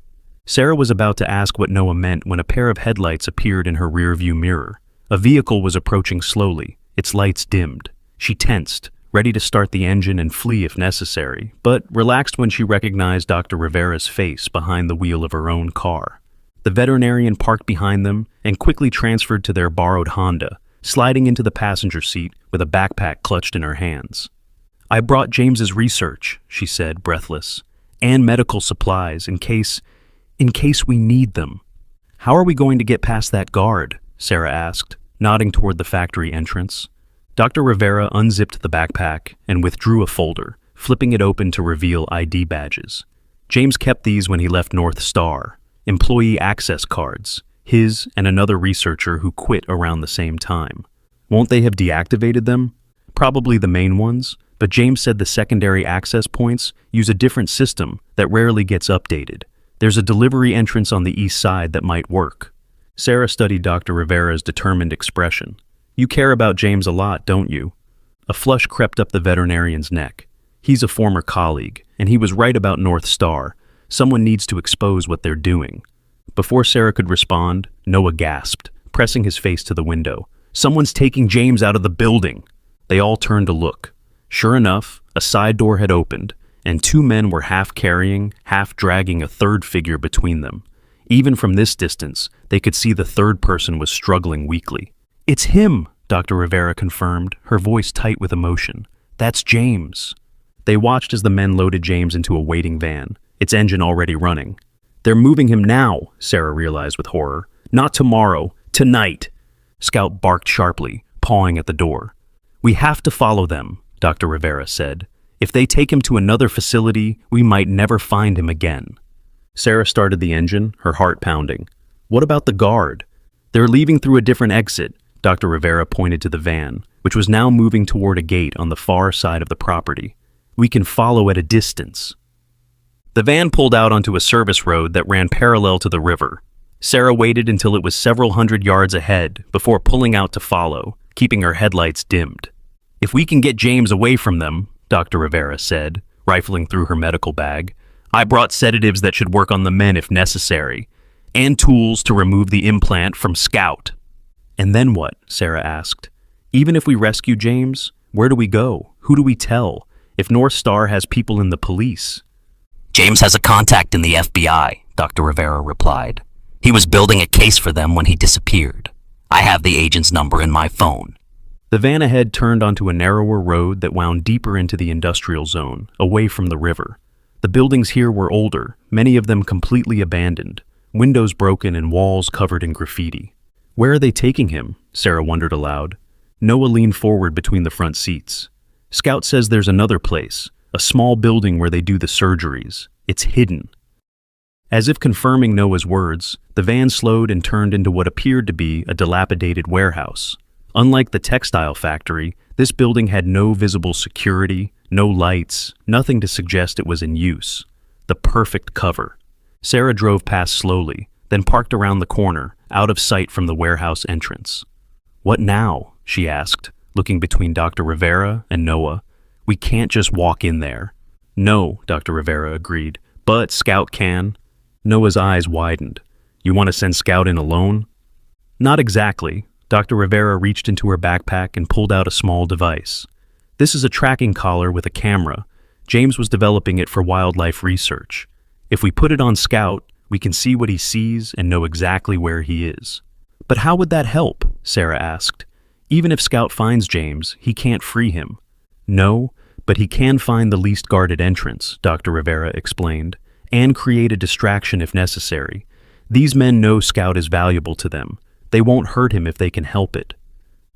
Sarah was about to ask what Noah meant when a pair of headlights appeared in her rearview mirror. A vehicle was approaching slowly, its lights dimmed. She tensed, ready to start the engine and flee if necessary, but relaxed when she recognized Dr. Rivera's face behind the wheel of her own car. The veterinarian parked behind them and quickly transferred to their borrowed Honda, sliding into the passenger seat with a backpack clutched in her hands. "I brought James's research," she said, breathless, "and medical supplies in case we need them." "How are we going to get past that guard?" Sarah asked, nodding toward the factory entrance. Dr. Rivera unzipped the backpack and withdrew a folder, flipping it open to reveal ID badges. James kept these when he left North Star, employee access cards, his and another researcher who quit around the same time. Won't they have deactivated them? Probably the main ones, but James said the secondary access points use a different system that rarely gets updated. There's a delivery entrance on the east side that might work. Sarah studied Dr. Rivera's determined expression. "You care about James a lot, don't you?" A flush crept up the veterinarian's neck. He's a former colleague, and he was right about North Star. Someone needs to expose what they're doing. Before Sarah could respond, Noah gasped, pressing his face to the window. "Someone's taking James out of the building!" They all turned to look. Sure enough, a side door had opened, and two men were half carrying, half dragging a third figure between them. Even from this distance, they could see the third person was struggling weakly. "It's him," Dr. Rivera confirmed, her voice tight with emotion. "That's James." They watched as the men loaded James into a waiting van, its engine already running. "They're moving him now," Sarah realized with horror. "Not tomorrow, tonight." Scout barked sharply, pawing at the door. "We have to follow them," Dr. Rivera said. "If they take him to another facility, we might never find him again." Sarah started the engine, her heart pounding. "What about the guard?" "They're leaving through a different exit," Dr. Rivera pointed to the van, which was now moving toward a gate on the far side of the property. "We can follow at a distance." The van pulled out onto a service road that ran parallel to the river. Sarah waited until it was several hundred yards ahead before pulling out to follow, keeping her headlights dimmed. "If we can get James away from them," Dr. Rivera said, rifling through her medical bag, "I brought sedatives that should work on the men if necessary, and tools to remove the implant from Scout." "And then what?" Sarah asked. "Even if we rescue James, where do we go? Who do we tell? If North Star has people in the police?" "James has a contact in the FBI," Dr. Rivera replied. "He was building a case for them when he disappeared. I have the agent's number in my phone." The van ahead turned onto a narrower road that wound deeper into the industrial zone, away from the river. The buildings here were older, many of them completely abandoned, windows broken and walls covered in graffiti. "Where are they taking him?" Sarah wondered aloud. Noah leaned forward between the front seats. "Scout says there's another place, a small building where they do the surgeries. It's hidden." As if confirming Noah's words, the van slowed and turned into what appeared to be a dilapidated warehouse. Unlike the textile factory, this building had no visible security, no lights, nothing to suggest it was in use. The perfect cover. Sarah drove past slowly, then parked around the corner, out of sight from the warehouse entrance. "What now?" she asked, looking between Dr. Rivera and Noah. "We can't just walk in there." "No," Dr. Rivera agreed, "but Scout can." Noah's eyes widened. "You want to send Scout in alone?" "Not exactly." Dr. Rivera reached into her backpack and pulled out a small device. "This is a tracking collar with a camera. James was developing it for wildlife research. If we put it on Scout, we can see what he sees and know exactly where he is. But how would that help? Sarah asked. Even if Scout finds James, he can't free him. No, but he can find the least guarded entrance, Dr. Rivera explained, and create a distraction if necessary. These men know Scout is valuable to them. They won't hurt him if they can help it.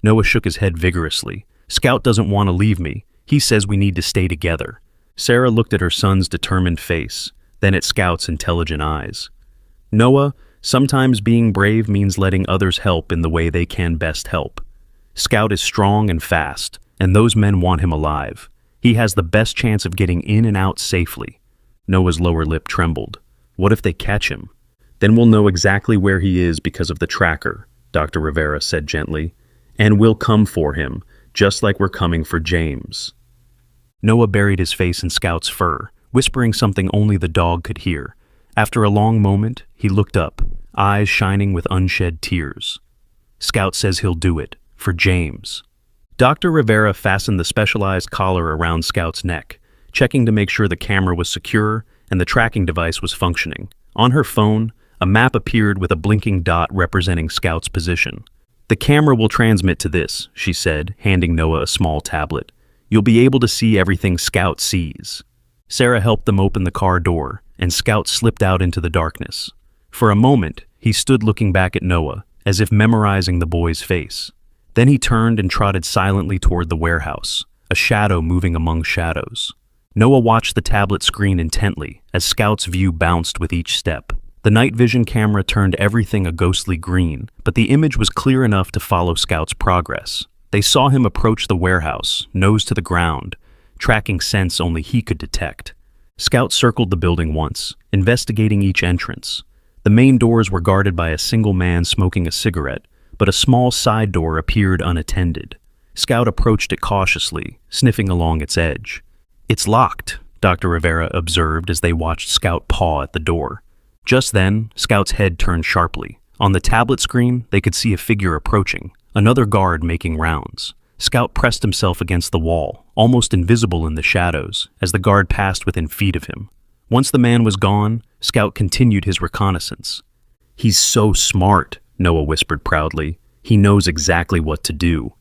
Noah shook his head vigorously. Scout doesn't want to leave me. He says we need to stay together. Sarah looked at her son's determined face, then at Scout's intelligent eyes. Noah, sometimes being brave means letting others help in the way they can best help. Scout is strong and fast, and those men want him alive. He has the best chance of getting in and out safely. Noah's lower lip trembled. What if they catch him? Then we'll know exactly where he is because of the tracker, Dr. Rivera said gently. And we'll come for him, just like we're coming for James. Noah buried his face in Scout's fur, whispering something only the dog could hear. After a long moment, he looked up, eyes shining with unshed tears. Scout says he'll do it, for James. Dr. Rivera fastened the specialized collar around Scout's neck, checking to make sure the camera was secure and the tracking device was functioning. On her phone, a map appeared with a blinking dot representing Scout's position. The camera will transmit to this, she said, handing Noah a small tablet. You'll be able to see everything Scout sees. Sarah helped them open the car door, and Scout slipped out into the darkness. For a moment, he stood looking back at Noah, as if memorizing the boy's face. Then he turned and trotted silently toward the warehouse, a shadow moving among shadows. Noah watched the tablet screen intently as Scout's view bounced with each step. The night vision camera turned everything a ghostly green, but the image was clear enough to follow Scout's progress. They saw him approach the warehouse, nose to the ground, tracking scents only he could detect. Scout circled the building once, investigating each entrance. The main doors were guarded by a single man smoking a cigarette, but a small side door appeared unattended. Scout approached it cautiously, sniffing along its edge. It's locked, Dr. Rivera observed as they watched Scout paw at the door. Just then, Scout's head turned sharply. On the tablet screen, they could see a figure approaching, another guard making rounds. Scout pressed himself against the wall, almost invisible in the shadows, as the guard passed within feet of him. Once the man was gone, Scout continued his reconnaissance. He's so smart, Noah whispered proudly. He knows exactly what to do.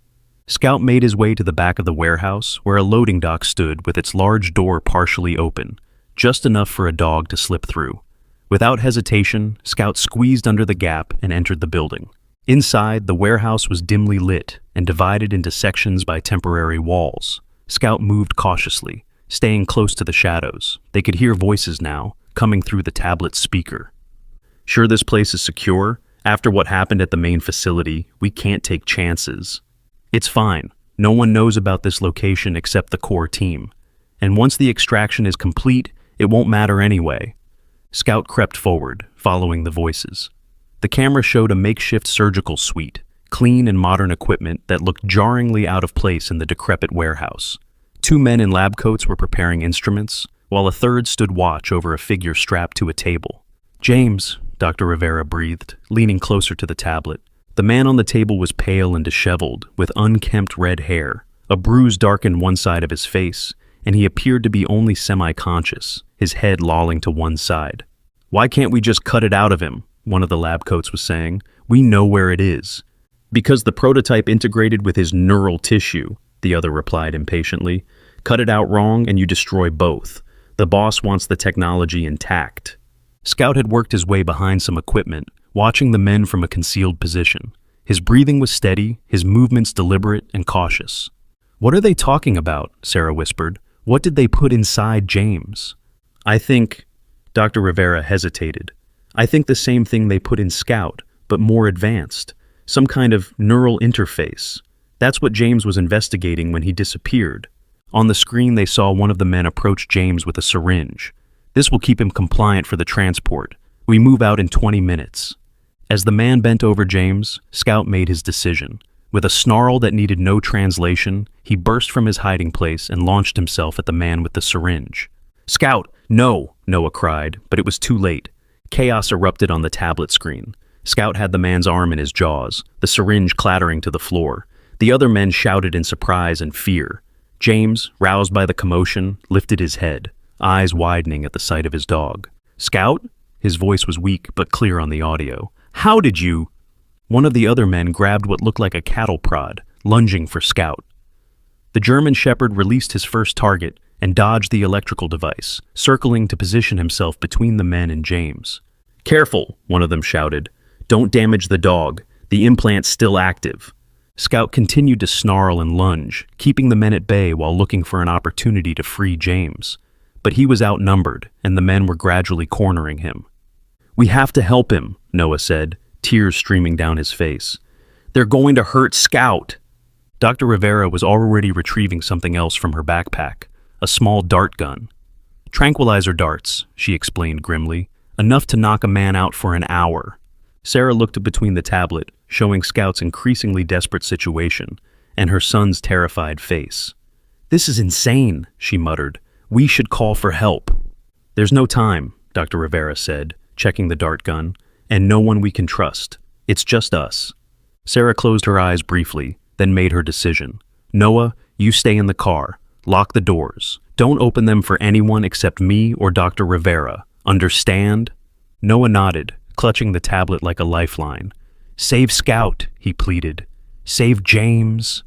Scout made his way to the back of the warehouse, where a loading dock stood with its large door partially open, just enough for a dog to slip through. Without hesitation, Scout squeezed under the gap and entered the building. Inside, the warehouse was dimly lit and divided into sections by temporary walls. Scout moved cautiously, staying close to the shadows. They could hear voices now, coming through the tablet's speaker. Sure this place is secure? After what happened at the main facility, we can't take chances. It's fine. No one knows about this location except the core team. And once the extraction is complete, it won't matter anyway. Scout crept forward, following the voices. The camera showed a makeshift surgical suite, clean and modern equipment that looked jarringly out of place in the decrepit warehouse. 2 men in lab coats were preparing instruments, while a third stood watch over a figure strapped to a table. James, Dr. Rivera breathed, leaning closer to the tablet. The man on the table was pale and disheveled, with unkempt red hair. A bruise darkened one side of his face, and he appeared to be only semi-conscious, his head lolling to one side. Why can't we just cut it out of him? One of the lab coats was saying. We know where it is. Because the prototype integrated with his neural tissue, the other replied impatiently. Cut it out wrong and you destroy both. The boss wants the technology intact. Scout had worked his way behind some equipment, watching the men from a concealed position. His breathing was steady, his movements deliberate and cautious. What are they talking about? Sarah whispered. What did they put inside James? I think, Dr. Rivera hesitated. I think the same thing they put in Scout, but more advanced. Some kind of neural interface. That's what James was investigating when he disappeared. On the screen they saw one of the men approach James with a syringe. This will keep him compliant for the transport. We move out in 20 minutes. As the man bent over James, Scout made his decision. With a snarl that needed no translation, he burst from his hiding place and launched himself at the man with the syringe. Scout, no, Noah cried, but it was too late. Chaos erupted on the tablet screen. Scout had the man's arm in his jaws, the syringe clattering to the floor. The other men shouted in surprise and fear. James, roused by the commotion, lifted his head, eyes widening at the sight of his dog. "Scout?" His voice was weak but clear on the audio. "How did you—" One of the other men grabbed what looked like a cattle prod, lunging for Scout. The German shepherd released his first target and dodged the electrical device, circling to position himself between the men and James. "Careful," one of them shouted. "Don't damage the dog. The implant's still active." Scout continued to snarl and lunge, keeping the men at bay while looking for an opportunity to free James. But he was outnumbered, and the men were gradually cornering him. "We have to help him," Noah said, tears streaming down his face. "They're going to hurt Scout." Dr. Rivera was already retrieving something else from her backpack, a small dart gun. "Tranquilizer darts," she explained grimly, "enough to knock a man out for an hour." Sarah looked between the tablet, showing Scout's increasingly desperate situation, and her son's terrified face. "This is insane," she muttered. "We should call for help." "There's no time," Dr. Rivera said, checking the dart gun, "and no one we can trust. It's just us." Sarah closed her eyes briefly, then made her decision. "Noah, you stay in the car. Lock the doors. Don't open them for anyone except me or Dr. Rivera. Understand?" Noah nodded, clutching the tablet like a lifeline. "Save Scout," he pleaded. "Save James."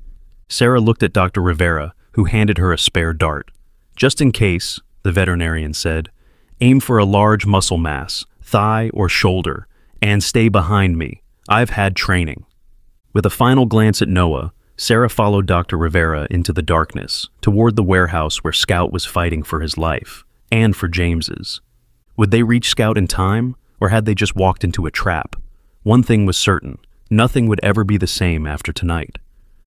Sarah looked at Dr. Rivera, who handed her a spare dart. "Just in case," the veterinarian said, "aim for a large muscle mass, thigh or shoulder, and stay behind me. I've had training." With a final glance at Noah, Sarah followed Dr. Rivera into the darkness, toward the warehouse where Scout was fighting for his life, and for James's. Would they reach Scout in time, or had they just walked into a trap? One thing was certain: nothing would ever be the same after tonight.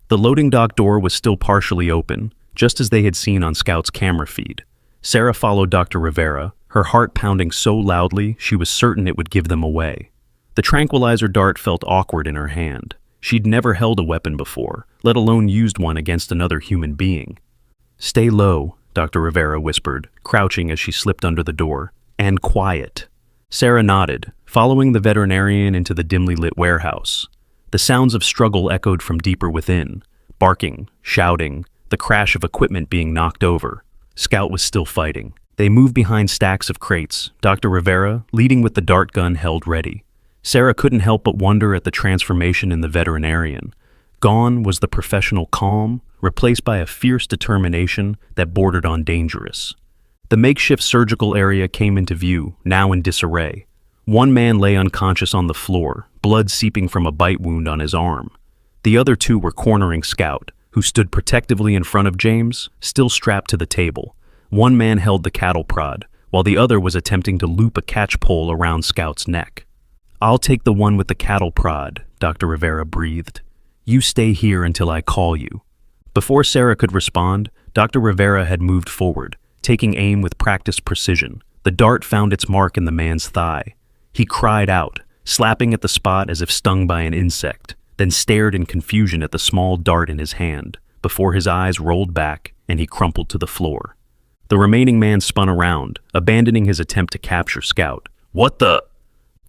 The loading dock door was still partially open, just as they had seen on Scout's camera feed. Sarah followed Dr. Rivera, her heart pounding so loudly she was certain it would give them away. The tranquilizer dart felt awkward in her hand. She'd never held a weapon before, let alone used one against another human being. "Stay low," Dr. Rivera whispered, crouching as she slipped under the door. "And quiet." Sarah nodded, following the veterinarian into the dimly lit warehouse. The sounds of struggle echoed from deeper within, barking, shouting, the crash of equipment being knocked over. Scout was still fighting. They moved behind stacks of crates, Dr. Rivera, leading with the dart gun held ready. Sarah couldn't help but wonder at the transformation in the veterinarian. Gone was the professional calm, replaced by a fierce determination that bordered on dangerous. The makeshift surgical area came into view, now in disarray. One man lay unconscious on the floor, blood seeping from a bite wound on his arm. The other two were cornering Scout, who stood protectively in front of James, still strapped to the table. One man held the cattle prod, while the other was attempting to loop a catch pole around Scout's neck. "I'll take the one with the cattle prod," Dr. Rivera breathed. "You stay here until I call you." Before Sarah could respond, Dr. Rivera had moved forward, taking aim with practiced precision. The dart found its mark in the man's thigh. He cried out, slapping at the spot as if stung by an insect, then stared in confusion at the small dart in his hand, before his eyes rolled back and he crumpled to the floor. The remaining man spun around, abandoning his attempt to capture Scout. "What the—"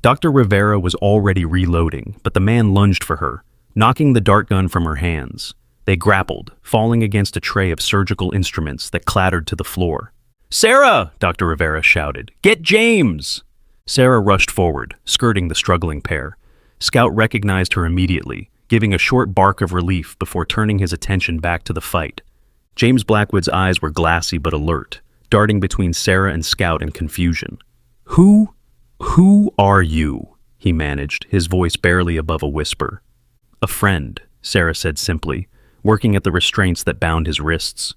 Dr. Rivera was already reloading, but the man lunged for her, knocking the dart gun from her hands. They grappled, falling against a tray of surgical instruments that clattered to the floor. "Sarah!" Dr. Rivera shouted. "Get James!" Sarah rushed forward, skirting the struggling pair. Scout recognized her immediately, giving a short bark of relief before turning his attention back to the fight. James Blackwood's eyes were glassy but alert, darting between Sarah and Scout in confusion. Who are you?" he managed, his voice barely above a whisper. "A friend," Sarah said simply, working at the restraints that bound his wrists.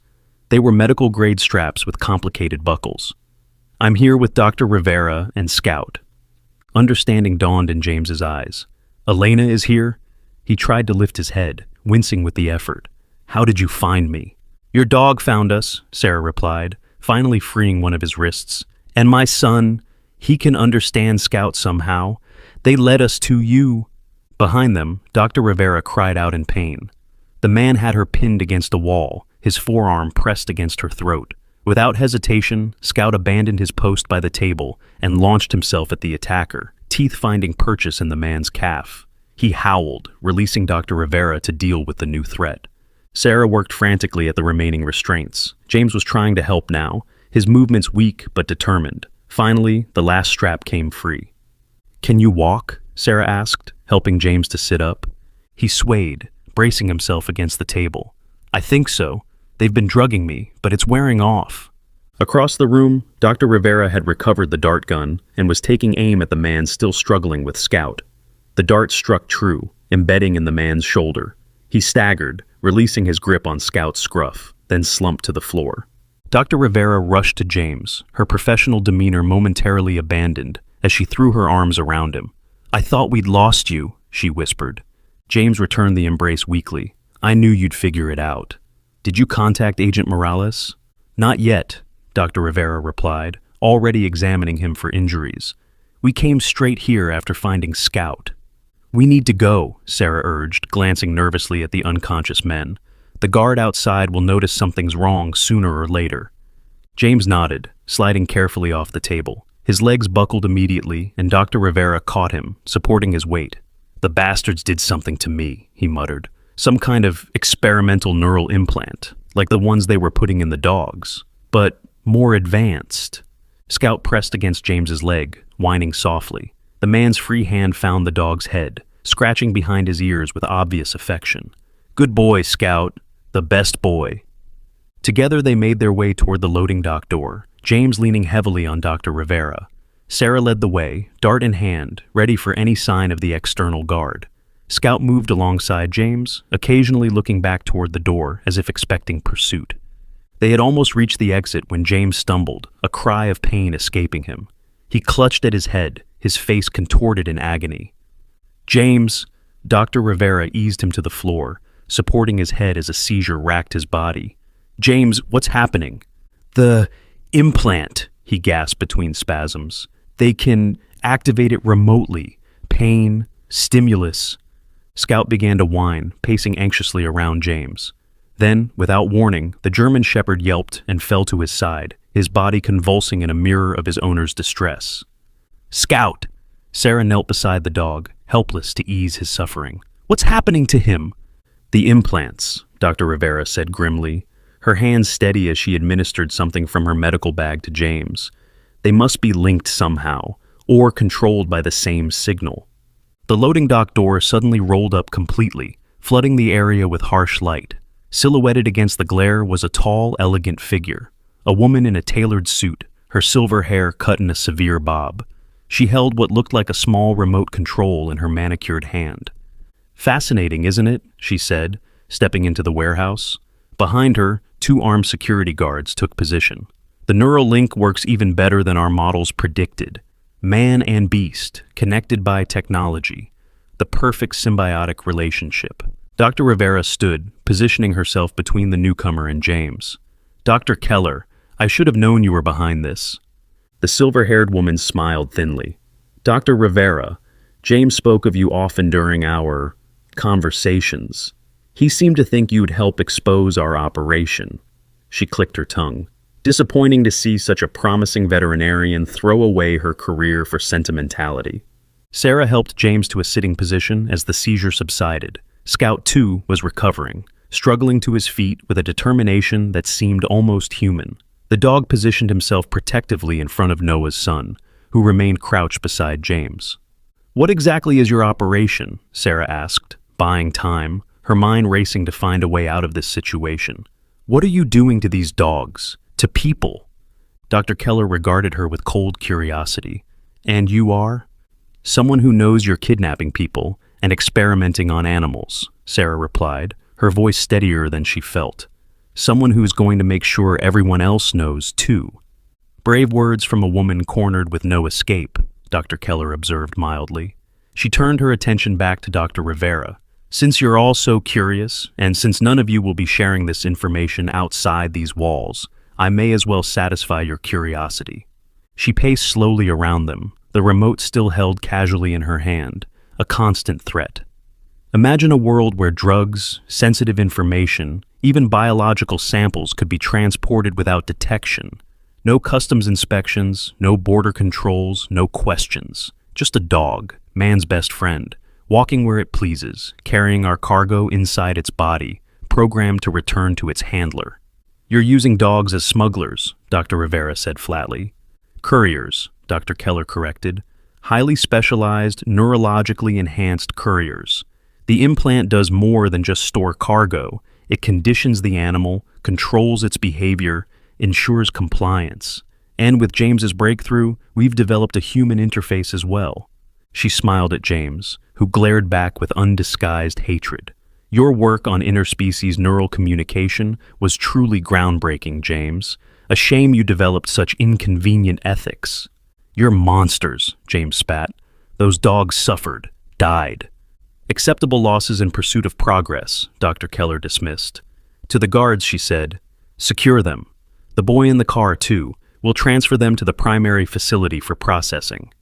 They were medical-grade straps with complicated buckles. "I'm here with Dr. Rivera and Scout." Understanding dawned in James's eyes. "Elena is here?" He tried to lift his head, wincing with the effort. "How did you find me?" "Your dog found us," Sarah replied, finally freeing one of his wrists. "And my son, he can understand Scout somehow. They led us to you." Behind them, Dr. Rivera cried out in pain. The man had her pinned against a wall, his forearm pressed against her throat. Without hesitation, Scout abandoned his post by the table and launched himself at the attacker, teeth finding purchase in the man's calf. He howled, releasing Dr. Rivera to deal with the new threat. Sarah worked frantically at the remaining restraints. James was trying to help now, his movements weak but determined. Finally, the last strap came free. "Can you walk?" Sarah asked, helping James to sit up. He swayed, bracing himself against the table. "I think so. They've been drugging me, but it's wearing off." Across the room, Dr. Rivera had recovered the dart gun and was taking aim at the man still struggling with Scout. The dart struck true, embedding in the man's shoulder. He staggered, releasing his grip on Scout's scruff, then slumped to the floor. Dr. Rivera rushed to James, her professional demeanor momentarily abandoned as she threw her arms around him. "I thought we'd lost you," she whispered. James returned the embrace weakly. "I knew you'd figure it out. Did you contact Agent Morales?" "Not yet," Dr. Rivera replied, already examining him for injuries. "We came straight here after finding Scout." "We need to go," Sarah urged, glancing nervously at the unconscious men. "The guard outside will notice something's wrong sooner or later." James nodded, sliding carefully off the table. His legs buckled immediately, and Dr. Rivera caught him, supporting his weight. "The bastards did something to me," he muttered. "Some kind of experimental neural implant, like the ones they were putting in the dogs, but more advanced." Scout pressed against James's leg, whining softly. The man's free hand found the dog's head, scratching behind his ears with obvious affection. "Good boy, Scout. The best boy." Together they made their way toward the loading dock door, James leaning heavily on Dr. Rivera. Sarah led the way, dart in hand, ready for any sign of the external guard. Scout moved alongside James, occasionally looking back toward the door as if expecting pursuit. They had almost reached the exit when James stumbled, a cry of pain escaping him. He clutched at his head, his face contorted in agony. "James!" Dr. Rivera eased him to the floor, supporting his head as a seizure racked his body. "James, what's happening?" "The implant," he gasped between spasms. "They can activate it remotely. Pain, stimulus." Scout began to whine, pacing anxiously around James. Then, without warning, the German shepherd yelped and fell to his side, his body convulsing in a mirror of his owner's distress. "Scout!" Sarah knelt beside the dog, helpless to ease his suffering. "What's happening to him?" "The implants," Dr. Rivera said grimly, her hands steady as she administered something from her medical bag to James. "They must be linked somehow, or controlled by the same signal." The loading dock door suddenly rolled up completely, flooding the area with harsh light. Silhouetted against the glare was a tall, elegant figure, a woman in a tailored suit, her silver hair cut in a severe bob. She held what looked like a small remote control in her manicured hand. "Fascinating, isn't it?" she said, stepping into the warehouse. Behind her, 2 armed security guards took position. "The neural link works even better than our models predicted. Man and beast, connected by technology. The perfect symbiotic relationship." Dr. Rivera stood, positioning herself between the newcomer and James. "Dr. Keller, I should have known you were behind this." The silver-haired woman smiled thinly. "Dr. Rivera, James spoke of you often during our conversations. He seemed to think you'd help expose our operation." She clicked her tongue. Disappointing to see such a promising veterinarian throw away her career for sentimentality. Sarah helped James to a sitting position as the seizure subsided. Scout, too, was recovering, struggling to his feet with a determination that seemed almost human. The dog positioned himself protectively in front of Noah's son, who remained crouched beside James. "What exactly is your operation?" Sarah asked, buying time, her mind racing to find a way out of this situation. "What are you doing to these dogs? To people?" Dr. Keller regarded her with cold curiosity. "And you are?" "Someone who knows you're kidnapping people and experimenting on animals," Sarah replied, her voice steadier than she felt. "Someone who's going to make sure everyone else knows, too." "Brave words from a woman cornered with no escape," Dr. Keller observed mildly. She turned her attention back to Dr. Rivera. "Since you're all so curious, and since none of you will be sharing this information outside these walls, I may as well satisfy your curiosity." She paced slowly around them, the remote still held casually in her hand, a constant threat. Imagine a world where drugs, sensitive information, even biological samples could be transported without detection. No customs inspections, no border controls, no questions. Just a dog, man's best friend, walking where it pleases, carrying our cargo inside its body, programmed to return to its handler. You're using dogs as smugglers, Dr. Rivera said flatly. Couriers, Dr. Keller corrected. Highly specialized, neurologically enhanced couriers. The implant does more than just store cargo. It conditions the animal, controls its behavior, ensures compliance. And with James's breakthrough, we've developed a human interface as well. She smiled at James, who glared back with undisguised hatred. Your work on interspecies neural communication was truly groundbreaking, James. A shame you developed such inconvenient ethics. You're monsters, James spat. Those dogs suffered, died. Acceptable losses in pursuit of progress, Dr. Keller dismissed. To the guards, she said, secure them. The boy in the car, too. We'll transfer them to the primary facility for processing.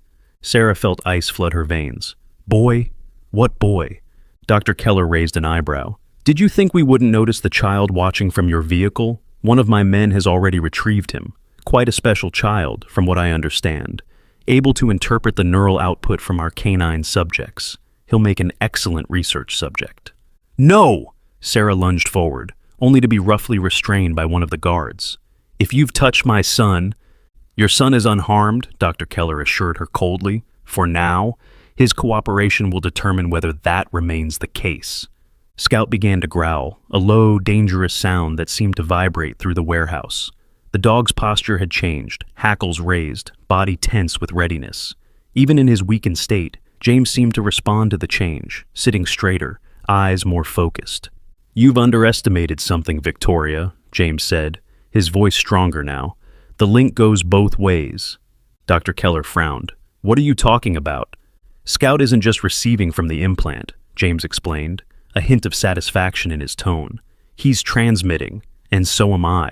Sarah felt ice flood her veins. Boy? What boy? Dr. Keller raised an eyebrow. Did you think we wouldn't notice the child watching from your vehicle? One of my men has already retrieved him. Quite a special child, from what I understand. Able to interpret the neural output from our canine subjects. He'll make an excellent research subject. No! Sarah lunged forward, only to be roughly restrained by one of the guards. If you've touched my son... Your son is unharmed, Dr. Keller assured her coldly. For now, his cooperation will determine whether that remains the case. Scout began to growl, a low, dangerous sound that seemed to vibrate through the warehouse. The dog's posture had changed, hackles raised, body tense with readiness. Even in his weakened state, James seemed to respond to the change, sitting straighter, eyes more focused. You've underestimated something, Victoria, James said, his voice stronger now. The link goes both ways. Dr. Keller frowned. What are you talking about? Scout isn't just receiving from the implant, James explained, a hint of satisfaction in his tone. He's transmitting, and so am I.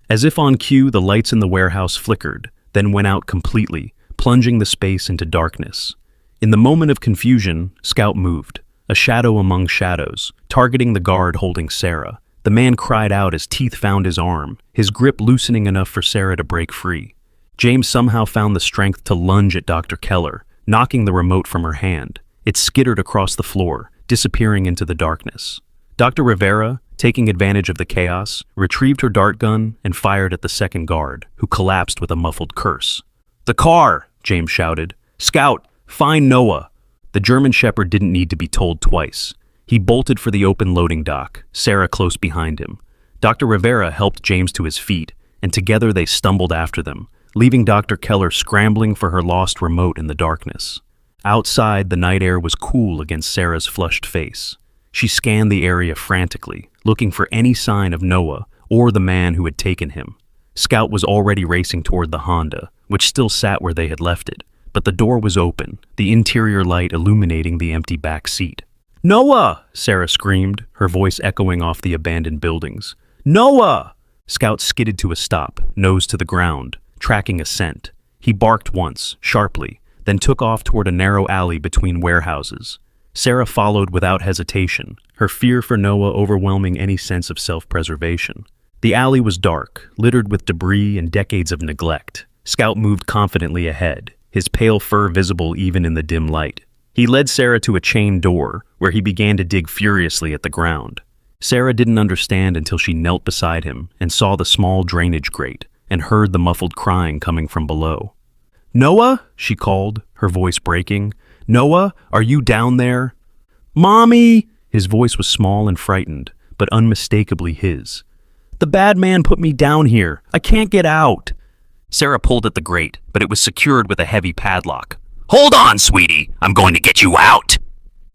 As if on cue, the lights in the warehouse flickered, then went out completely, plunging the space into darkness. In the moment of confusion, Scout moved, a shadow among shadows, targeting the guard holding Sarah. The man cried out as teeth found his arm, his grip loosening enough for Sarah to break free. James somehow found the strength to lunge at Dr. Keller, knocking the remote from her hand. It skittered across the floor, disappearing into the darkness. Dr. Rivera, taking advantage of the chaos, retrieved her dart gun and fired at the second guard, who collapsed with a muffled curse. The car! James shouted. Scout, find Noah! The German Shepherd didn't need to be told twice. He bolted for the open loading dock, Sarah close behind him. Dr. Rivera helped James to his feet, and together they stumbled after them, leaving Dr. Keller scrambling for her lost remote in the darkness. Outside, the night air was cool against Sarah's flushed face. She scanned the area frantically, looking for any sign of Noah or the man who had taken him. Scout was already racing toward the Honda, which still sat where they had left it, but the door was open, the interior light illuminating the empty back seat. Noah! Sarah screamed, her voice echoing off the abandoned buildings. Noah! Scout skidded to a stop, nose to the ground, tracking a scent. He barked once, sharply, then took off toward a narrow alley between warehouses. Sarah followed without hesitation, her fear for Noah overwhelming any sense of self-preservation. The alley was dark, littered with debris and decades of neglect. Scout moved confidently ahead, his pale fur visible even in the dim light. He led Sarah to a chain door, where he began to dig furiously at the ground. Sarah didn't understand until she knelt beside him and saw the small drainage grate and heard the muffled crying coming from below. Noah? She called, her voice breaking. Noah, are you down there? Mommy! His voice was small and frightened, but unmistakably his. The bad man put me down here. I can't get out. Sarah pulled at the grate, but it was secured with a heavy padlock. Hold on, sweetie. I'm going to get you out.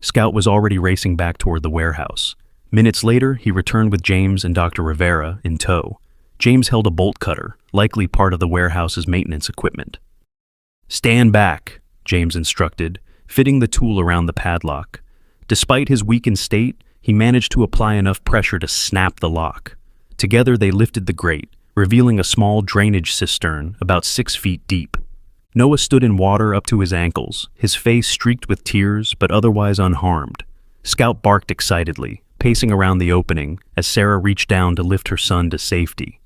Scout was already racing back toward the warehouse. Minutes later, he returned with James and Dr. Rivera in tow. James held a bolt cutter, likely part of the warehouse's maintenance equipment. Stand back, James instructed, fitting the tool around the padlock. Despite his weakened state, he managed to apply enough pressure to snap the lock. Together they lifted the grate, revealing a small drainage cistern about 6 feet deep. Noah stood in water up to his ankles, his face streaked with tears but otherwise unharmed. Scout barked excitedly, pacing around the opening as Sarah reached down to lift her son to safety.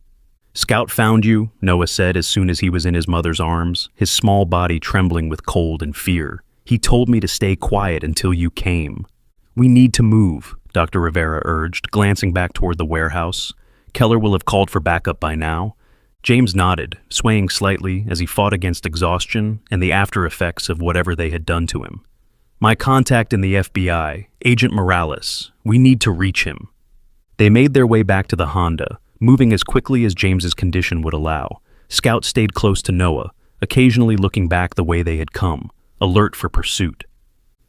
Scout found you, Noah said as soon as he was in his mother's arms, his small body trembling with cold and fear. He told me to stay quiet until you came. We need to move, Dr. Rivera urged, glancing back toward the warehouse. Keller will have called for backup by now. James nodded, swaying slightly as he fought against exhaustion and the after effects of whatever they had done to him. My contact in the FBI, Agent Morales. We need to reach him. They made their way back to the Honda, moving as quickly as James's condition would allow. Scout stayed close to Noah, occasionally looking back the way they had come, alert for pursuit.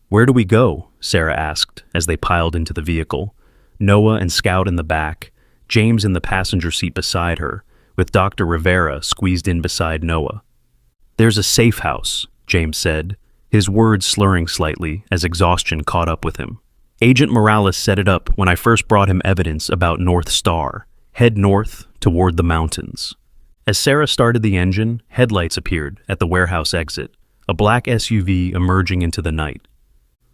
Where do we go? Sarah asked as they piled into the vehicle. Noah and Scout in the back, James in the passenger seat beside her, with Dr. Rivera squeezed in beside Noah. There's a safe house, James said, his words slurring slightly as exhaustion caught up with him. Agent Morales set it up when I first brought him evidence about North Star. Head north toward the mountains. As Sarah started the engine, headlights appeared at the warehouse exit, a black SUV emerging into the night.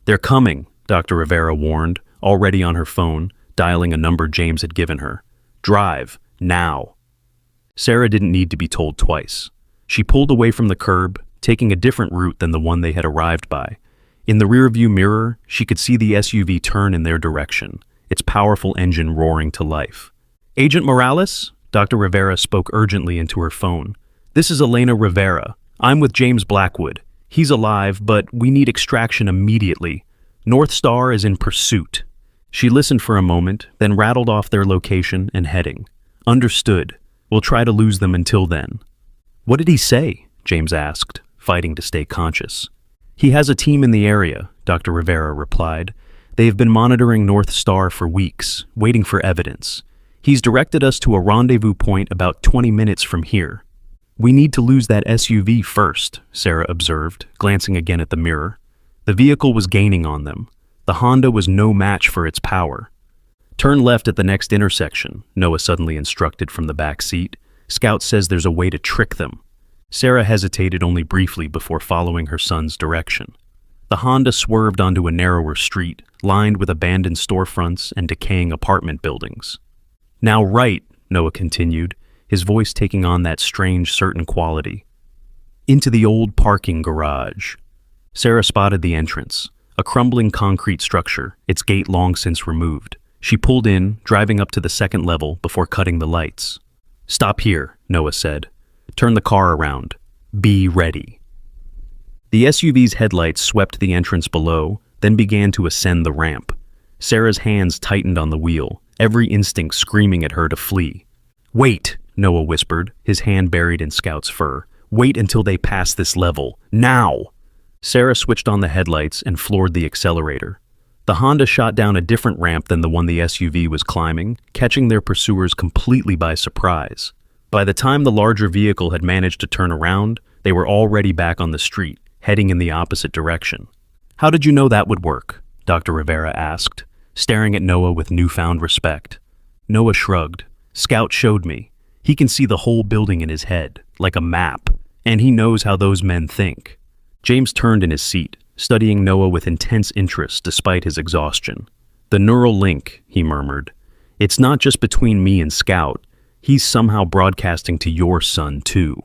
They're coming, Dr. Rivera warned, already on her phone, dialing a number James had given her. Drive, now. Sarah didn't need to be told twice. She pulled away from the curb, taking a different route than the one they had arrived by. In the rearview mirror, she could see the SUV turn in their direction, its powerful engine roaring to life. Agent Morales? Dr. Rivera spoke urgently into her phone. This is Elena Rivera. I'm with James Blackwood. He's alive, but we need extraction immediately. North Star is in pursuit. She listened for a moment, then rattled off their location and heading. Understood. We'll try to lose them until then. What did he say? James asked, fighting to stay conscious. He has a team in the area, Dr. Rivera replied. They have been monitoring North Star for weeks, waiting for evidence. He's directed us to a rendezvous point about 20 minutes from here. We need to lose that SUV first, Sarah observed, glancing again at the mirror. The vehicle was gaining on them. The Honda was no match for its power. Turn left at the next intersection, Noah suddenly instructed from the back seat. Scout says there's a way to trick them. Sarah hesitated only briefly before following her son's direction. The Honda swerved onto a narrower street, lined with abandoned storefronts and decaying apartment buildings. Now right, Noah continued, his voice taking on that strange, certain quality. Into the old parking garage. Sarah spotted the entrance, a crumbling concrete structure, its gate long since removed. She pulled in, driving up to the second level before cutting the lights. Stop here, Noah said. Turn the car around. Be ready. The SUV's headlights swept the entrance below, then began to ascend the ramp. Sarah's hands tightened on the wheel, every instinct screaming at her to flee. Wait, Noah whispered, his hand buried in Scout's fur. Wait until they pass this level. Now! Sarah switched on the headlights and floored the accelerator. The Honda shot down a different ramp than the one the SUV was climbing, catching their pursuers completely by surprise. By the time the larger vehicle had managed to turn around, they were already back on the street, heading in the opposite direction. How did you know that would work? Dr. Rivera asked, staring at Noah with newfound respect. Noah shrugged. Scout showed me. He can see the whole building in his head, like a map, and he knows how those men think. James turned in his seat, studying Noah with intense interest despite his exhaustion. The neural link, he murmured. It's not just between me and Scout. He's somehow broadcasting to your son, too.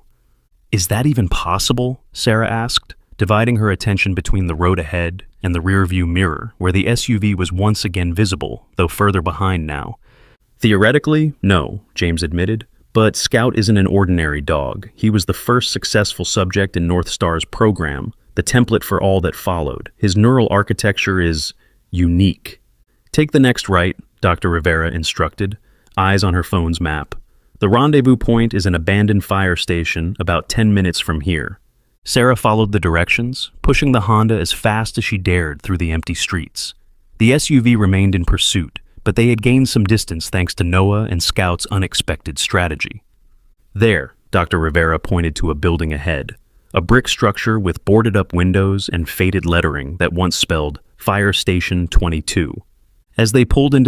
Is that even possible? Sarah asked, dividing her attention between the road ahead and the rearview mirror, where the SUV was once again visible, though further behind now. Theoretically, no, James admitted, but Scout isn't an ordinary dog. He was the first successful subject in North Star's program, the template for all that followed. His neural architecture is unique. Take the next right, Dr. Rivera instructed, eyes on her phone's map. The rendezvous point is an abandoned fire station about 10 minutes from here. Sarah followed the directions, pushing the Honda as fast as she dared through the empty streets. The SUV remained in pursuit, but they had gained some distance thanks to Noah and Scout's unexpected strategy. There, Dr. Rivera pointed to a building ahead, a brick structure with boarded-up windows and faded lettering that once spelled Fire Station 22. As they pulled into